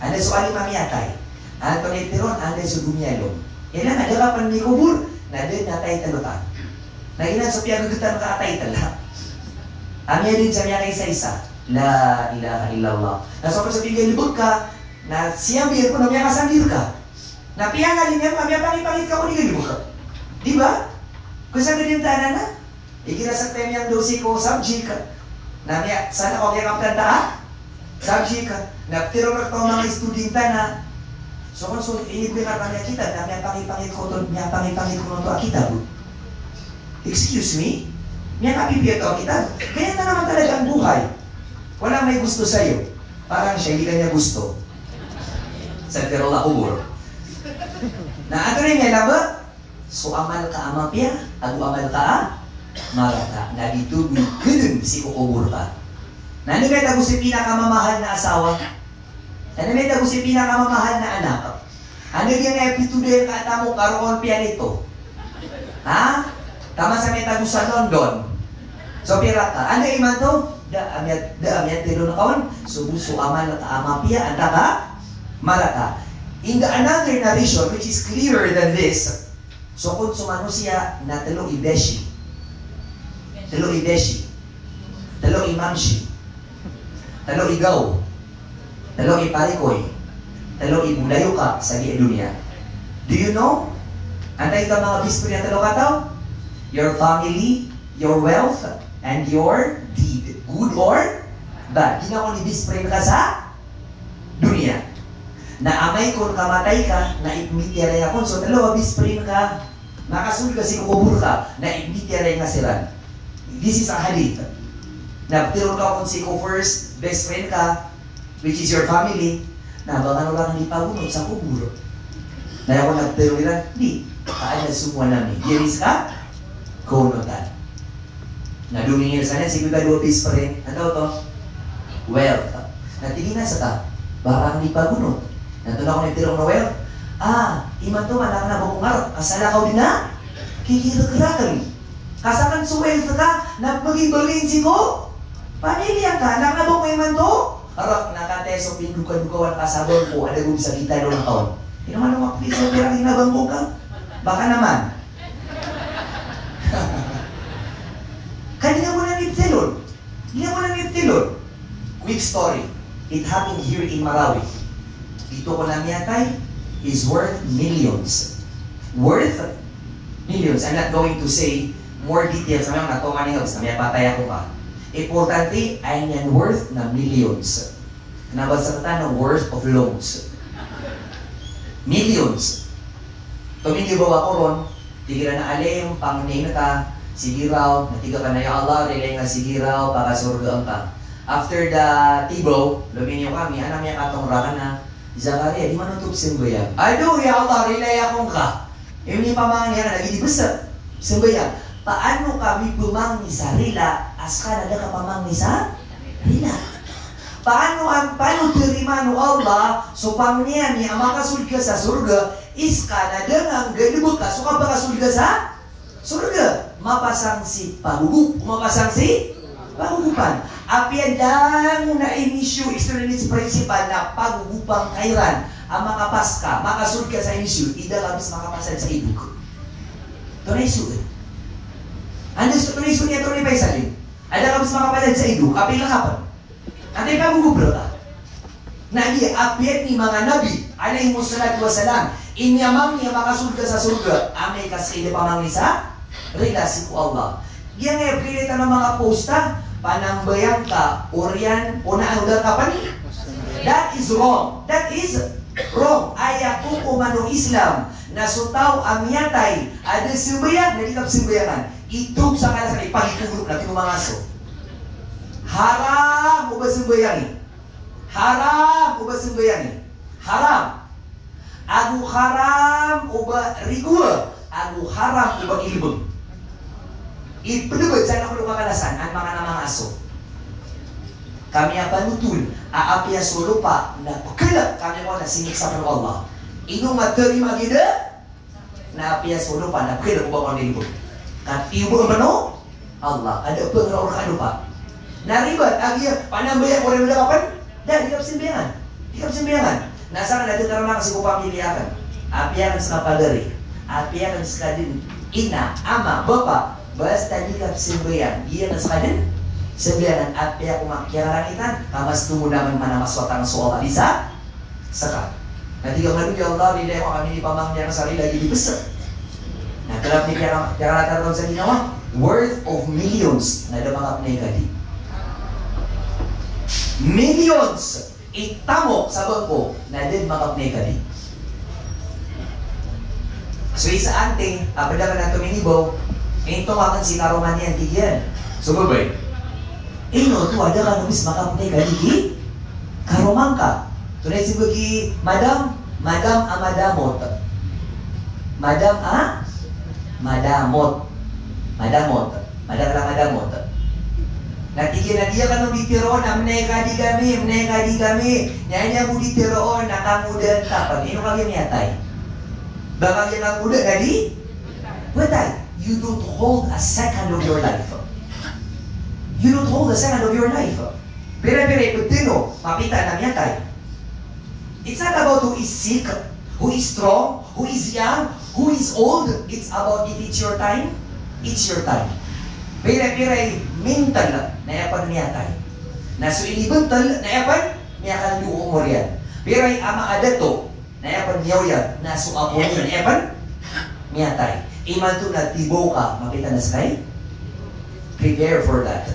Ande so alim amiyatay. Anthony Peron, ande so dumyelong. Kailan nagagapan ni kubur, na din natay talutan. Naginan sa piyagugutan ka atay tala. Amya din sa miya kay isa. La ilaha illallah. Nasopan sa bigay libog ka, na siyang bihir ko na miya kasangir ka. Na piyangalin niya, mamaya pangipangit ka ko ni libog ka. Di ba? Kung saan din tanan na, ikinasak tayo niyang dosi ko, subject ka. Na miya, sana ko kaya kaptanta ka? Subject ka. Na tiro na ito mga estudenta na, so kung inibigay ka niya kita, na may pangipangit ko ito akita po. Excuse me? May kapipiyat ko akita. Kaya na naman talaga ang buhay. Walang may gusto sa'yo. Parang siya, hindi kanya gusto. Sa Tirola Kubur. Na ato rin nga ba? So amal ka amapya, ag amal ka marata. Na dito, gulun si kukubur ka. Nanimay tago si pinakamamahal na asawa. Nanimay tago si pinakamamahal na anak. Ano yung epitude ka ata mo karoon pianito? Ha? Tama sa may tago sa London. So pirata. Ano iman to? Da amyat tilo na kawan. So buso amal ka amapya, anta ka marata. In the another narration, which is clearer than this, so kung sumano siya na talo ibeshi, talo imamshi, talo igaw, talo iparikoy, talo ibulayo ka sa dunia. Do you know? Antay ka mga bispo niya talo kataw? Your family, your wealth, and your deed. Good or bad. Di na ko ni bispre ka sa dunia. Na amay kung kamatay ka, na itmityaray ako. So, dalawa, bisprin ka, nakasul kasi kukubur ka, na itmityaray nga sila. This is a hadith. Nagtiro ka kung si first best friend ka, which is your family, na baka lang hindi pagunod sa kubur. Na ako nagtiro nila, hindi. Kaan na sumwa namin. Yeris ka, kunotan. Na dumingin sa na, sige ka dua best friend. Ano to? Wealth. Natingin na sa ka, baka hindi pagunod. Nandun ako nagtirong na wealth. Iman to, anak na bukungar. Kasala ka din na. Kikira-kira kasakan sa wealth ka, na maging-balin si ko. Paniliyan ka, anak na bukong iman to. Harap, nakateso, pinduka-dukawan ka sa bol ko, alagong sa kita doon taon. Hindi naman naman, please, so pirang hinabanggo ka. Baka naman. Kanya mo na niptilon. Quick story. It happened here in Marawi. Dito ko lang yatay is worth millions. Worth millions. I'm not going to say more details. Ngayon, natungan niyo. Sa may patay ako ka. Importante, ay yan worth na millions. Nabasa ka ng worth of loans. Millions. Tumindi ba ako ron? Tigira na alim, pangunin na ka, sige raw, natiga ka na ya Allah, relay nga sige raw, pakasurgaan ka. After the tibo, luminyo kami, anam yung atong raka na, Zakaria, di man utop simbayag. Ado, ya Allah, relay akong ka. Yung ni pamangin niya, naging basta, simbayag. Paano kami pumangni sa rila, as ka na ka pamangni sa rila? paano terima no Allah so pamniya ni ang makasul ka sa surga is kanada ang galibot ka so ka makasul ka sa surga mapasang si pagugupan apian lang na inisyu externalist principal na pagugupang kairan ang makapas ka makasul ka sa inisyu idalabis makapasan sa iduk tunay suod tunay suod niya tunay pa isalin ada labis makapasan sa iduk apian lang kapan Andai pagugubro ka. Nagi apiat ni mga nabi alaihi wassalatu wassalam inyamang niya makasulga sa surga amay kasili pamangli sa relasi ku Allah. Diyan nga pilita ng mga posta panambayang ka orian una ang kapan ni? That is wrong. That is wrong. Ayat ko mano Islam na sutaw amyatay ada simbayan na dikap simbayangan. Itog sa kala sa ipagitulog na tinumangaso. Haram ubah sembayangi. Haram ubah sembayangi. Haram. Agu haram ubah rigua. Agu haram ubah ilmu. Ipedebet sana kudu kakalasan an mga namang aso. Kami apa nutul aapia sulupa na pekelak kami mo na siniksa ng Allah. Ino materima gida na apia sulupa na pekelak ubah mo ilmu. Kati ubah mano Allah ada pengaruh lupa. Naribat, agiya, panambayan orang muda kapan? Dan dikap sembiangan. Nasa natin karoon na kasi upang pilihakan. Apiakan sa kapagari. Apiakan sa kadin. Ina, ama, bapa. Basta dikap sembiangan. Iya na sa kadin. Sembiangan. Apiak umakyarakitan. Kamas tumunaman manamaswatang soal bisa. Saka. Nanti kang lalu ya Allah, rilay ko kami ni pamangnya ng sarili lagi di besar. Nah, kelap ni kaya sa ginawa. Worth of millions na mga pinagadi. Millions itamo sa bangko na din makapnekali. So isa ante, apada ka na tuminibaw, ito akan si karoman yan tigyan. So babay, ino to ada ka nubis makapnekali ki karoman ka. Tunay si bagi madam amadamot. Madam madamot. Natigyan na dia kan ditiroon na meneka di kami. Nyanya mo ditiroon na kamudan tapan. Ino kami niyatay. Baka yan ang muda kadi? Watay, you don't hold a second of your life. You don't hold a second of your life. Pere-pere, pagtino, mapita na niyatay. It's not about who is sick, who is strong, who is young, who is old. It's about if it's your time, it's your time. Pere-pere, mental na yapan niya tayo. Na so inibental na yapan niya kan yung umor yan. Pero ay ama adato na yapan niyaw yan. Na so ako niya na yapan niya tayo. Iman to na tibo ka, makita na sky. Prepare for that.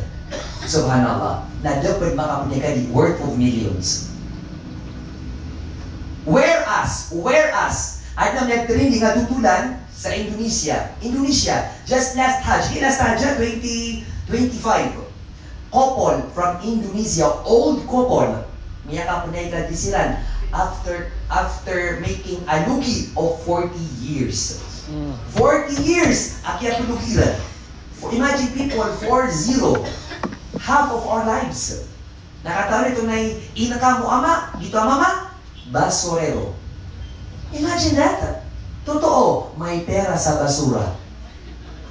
Subhanallah. Na dapat makapunya ka di worth of millions. Whereas, at nang nagtrending nga tutulan sa Indonesia, just last Hajj, 2025, couple from Indonesia, old couple, miyaka po na ikadisiran after making a luki of 40 years. 40 years, akya pulukiran. Imagine people, 40, half of our lives. Nakatawa ito na inaka mo ama, dito mama, basurero. Imagine that. Totoo, may pera sa basura.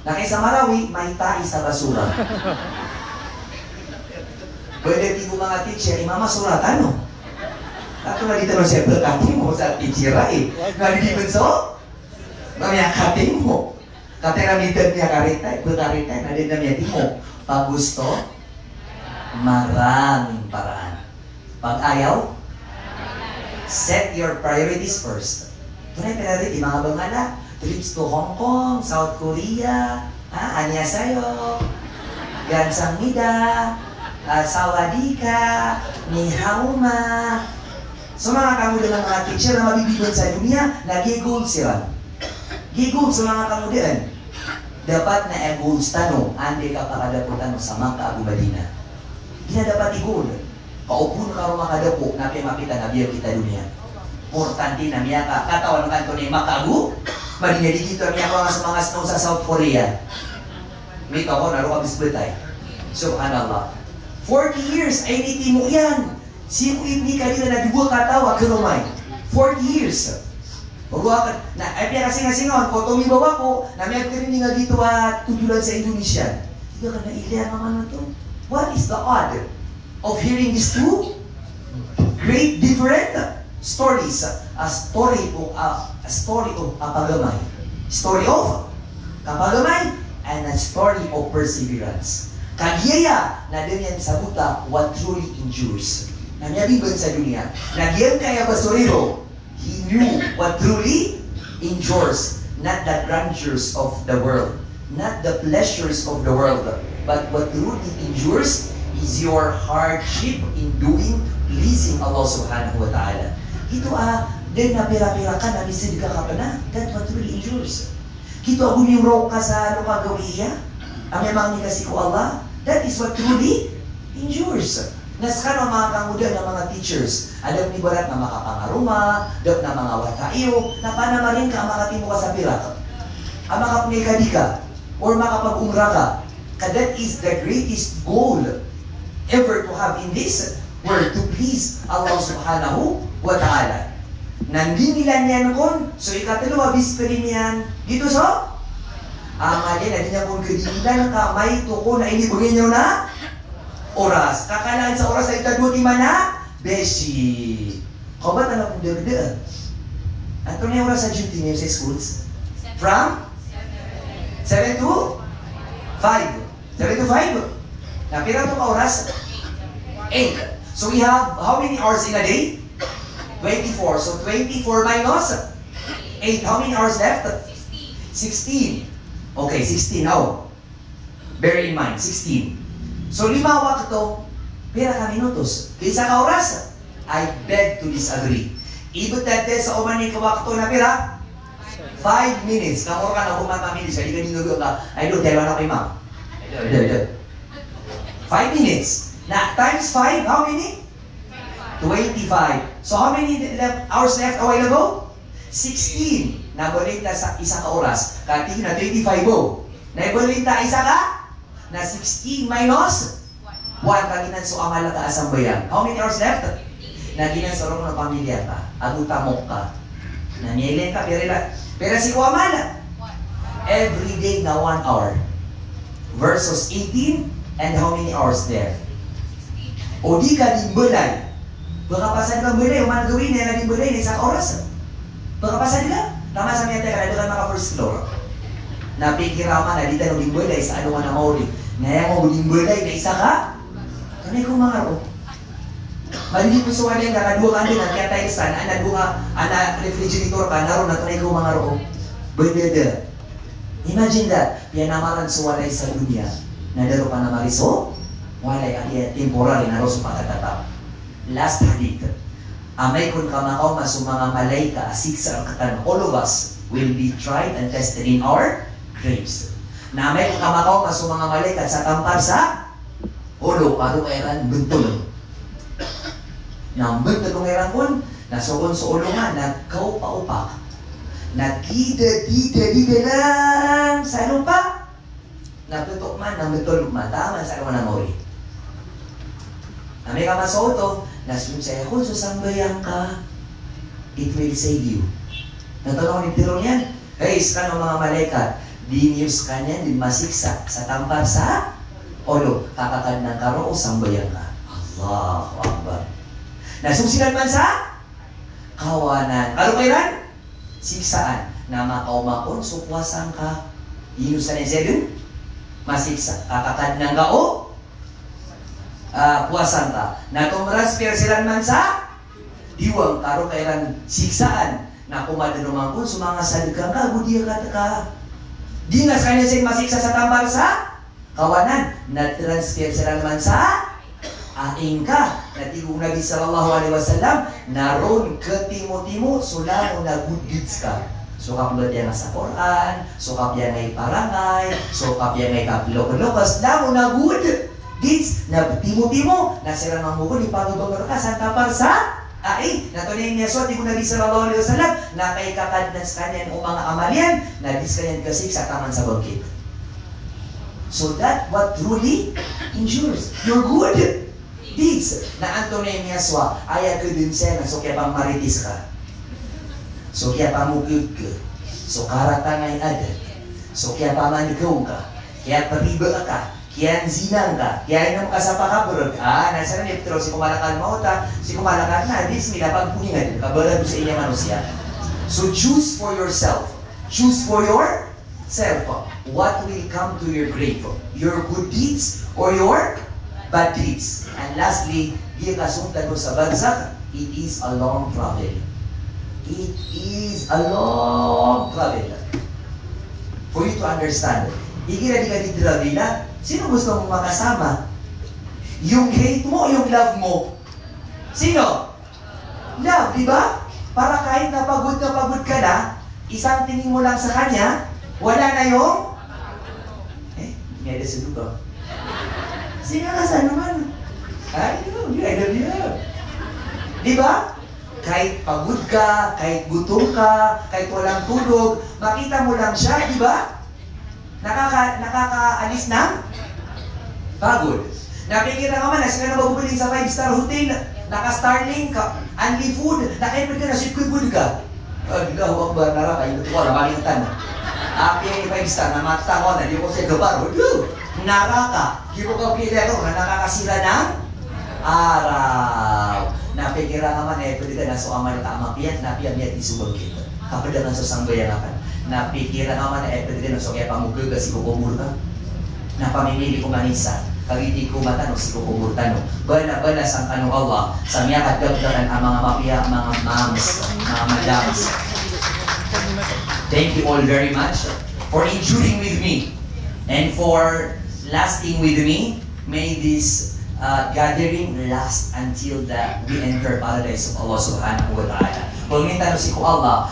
Na kaysa Marawi, may tae sa basura. Pwede tigo mga teacher, mama suratan no? Ako na dito no siya, pagkating mo sa teacher eh. Nalilipan so? Mamiyakating mo. Kateramitan niya karitay, putaritay, nadinamiyatin mo. Pag gusto, maraming paraan. Pag ayaw, set your priorities first. Tunay priority, mga bangala. Trips to Hong Kong, South Korea, anya sayo, gansang mida, sawadika, ni hauma. So mga kamuda ng mga teacher na mabibigyan sa dunia, nag-gold sila. Gigol sa mga kamudian. Dapat na e-goals tanong, andi ka pakadaputan sa Mangka Abu Madina. Hindi na dapat i-goal. Kaupo na ka makadapo, napimapita na biya kita dunia. Importante na miya ka, katawan ng kanto ni Makabu, Madina dito miya ka sa mga snow sa South Korea. May kao, naroon kami sa Subhanallah. 40 years, ay niti mo yan. Si ni kanina na dua katawa kerumay. 40 years. Pagwa na ay piya kasi nga singon ko tumibawa ko na may kini nga dito tudulan sa Indonesia. Diga ka na ilya naman na to. What is the odd of hearing these two great different stories? A story of Kapagamay. Story of Kapagamay and a story of perseverance. Kagiyaya na din yan sa buta what truly endures. Nangyabibig sa dunia. Nagyan kaya basurero. He knew what truly endures. Not the grandeurs of the world. Not the pleasures of the world. But what truly endures is your hardship in doing pleasing Allah subhanahu wa ta'ala. Ito din na pira-pira ka na bisid ka pa na. That's what truly endures. Kito aguniwro ka sa kagawiya. Ang memang ni kasi ko Allah. That is what truly endures. Naskan ang mga kamuda ng mga teachers. Alam ni Barat na makapangaruma, dap na mga wataiyo, na panamarin ka makatimo ka sa pirak. Ang makapnikadi ka, or makapag-umra ka. That is the greatest goal ever to have in this world, to please Allah subhanahu wa ta'ala. Nandin nila niyan kon, so ikatalawa, bisperin niyan, dito so, amalin, na din niya kung kadinilan ka, may tuko na inibugin niyo na, oras. Kakalaan sa oras ay tadwa di mana? Beshi. Kau ba tanong kung derde? Ato na yung oras sa duty niyo sa schools? From? 7 to? 5. 7 to 5. Napira ito ka oras? 8. So we have how many hours in a day? 24. So 24 minus 8. How many hours left? 16. Okay, 16 now. Bear in mind, 16. So limawa ka to, pira ka minutos. Kaysa ka oras, I beg to disagree. Ibig dati sa umanin ka wakto na pira, 5 minutes. Kamuro ka na kumata minutes. Hindi ka ninugo ka, I don't tell na kay ma'am. 5 minutes. Na times 5, how many? 25. So how many hours left a while ago? 16. Nabalik na sa isa ka oras. Kating na 25 mo. Nabalik na isa ka? Na 16 minus 1 kaginan so amala ka asang bayan. How many hours left? Naginan sa rong ng pamilya ka. Agutamok ka. Nanielen ka. Pero si amala. Every day na 1 hour. Versus 18 and how many hours left? O di ka dimbalay. Baka pasad kang balay. Uman gawin na dimbalay na isang oras. Baka pasad ka. Tama sa mga teka. Doon ka first floor. Napikirama na dito ng dimbalay sa ano na mauli. Ngaya mo dimbalay na isa ka? Kanay kong mga ro. Mali ko sa wala nga kadua ka din kaya tayo san ana bunga ana refrigerator ka naroon na kanay kong mga ro. Bededa. Imagine that. Pinamaran sa walay sa dunia. Nadaro pa na mariso. Walay ang temporary na ro sa pagkatatap. Last hadith. Amay kung kamakaw masu mga malayka asik sa katan. All of us will be tried and tested in our graves. Na may kamakaw masu mga malaikat sa tampar sa ulo, paro kairan bentol. Nang bentol ng eran kun, nasukon sa ulo nga, nagkaupa-upa. Nagkida lang sa lupa. Natutok man, nang bentol mataman sa lupa na mori. Na may kamaso ito, nasunsaya ko, susambayan ka, it will save you. Natanong ni Tiro niyan, hey, ka ng mga malaikat, di news ka niyan, di masiksa sa tampar sa olo, kakakad ng karo o sambayan ka. Allahu Akbar. Nasumsilan man sa kawanan. Kalo kailan? Siksaan. Na makaumakon, supwasan ka. Inusan ni Zedun? Masiksa. Kakakad ng gao? Puwasan ka. Na tumransfer silan man sa diwang. Karo kailan siksaan. Na kumadunumang kung sumanga sadikang ka, gudiya ka. Di nga sa kanya siyang masiksa sa tambar sa kawanan. Na-transfer sila naman sa aing ka. Natigong Nabi sallallahu alaihi wasallam, naroon ka timo-timo, sulamo na good deeds ka. Sukap ba yan sa Quran, sukap yan ay parangay, sukap yan ay kapilok-lokas, lamo na good deeds, na timo-timo, na sila mamukul, ipagbabar ka sa tambar sa natuloy niya so, di ko Nabi sallallahu alaihi wasallam, na kay kakadnas kanyan o mga amalyan, na dis kanyan kasik sa taman sa bangkit. So that what truly endures. You're good deeds na Antonio Miaswa, ayaw ko din siya na so kaya pang maritis ka. So kaya pamukid ka. So karatangay ada. So kaya pamanikaw ka. Kaya pariba ka. Kaya zinang ka. Kaya inam ka sa pakabrog. Nasa na niptro, si kumalakan mauta, si kumalakan na, dis nila pagpuningan. Kabalado sa inyong manusya. So choose for yourself. Choose for yourself. What will come to your grave? Your good deeds or your bad deeds? And lastly, di kasuntan mo sa bagsak, it is a long travel. It is a long travel. For you to understand, ikira di ka di travel na, sino gusto mong makasama? Yung hate mo o yung love mo? Sino? Love, di ba? Para kahit napagod ka na, isang tingin mo lang sa kanya, wala na yung... May ada sa lupa. Sino ka sa naman? I love you. Di ba? Kahit pagod ka, kahit gutom ka, kahit walang tulog, makita mo lang siya, di ba? Nakakaalis ng pagod. Nakikita ka man, sila na mabubuling sa 5-star hotel, naka-Starlink ka, only food, nakaipid ka na, sitkuy-good ka. Di ka, huwag ba narakay, ito ko, nakalimutan. Api 5-star, namata ko na, di ko siya gabaro. Naraka, di ko kapila ko, na nakakasira ng araw. Napikira ka man, pwede ka na so amal ka amapiat, napiat di subag kita. Kapag na sa sangbayanakan. Napikira ka man, pwede ka na so kaya pamugil ka si kukumur ka. Napamimili ko manisa, kagiti ko matanong si kukumur tanong. Bala sang kanong Allah, sa miyakat gabdaran ang mga mapia, mga moms, mga madams. Thank you all very much for enduring with me and for lasting with me. May this gathering last until we enter paradise of Allah subhanahu wa ta'ala. Kung minta si ko Allah,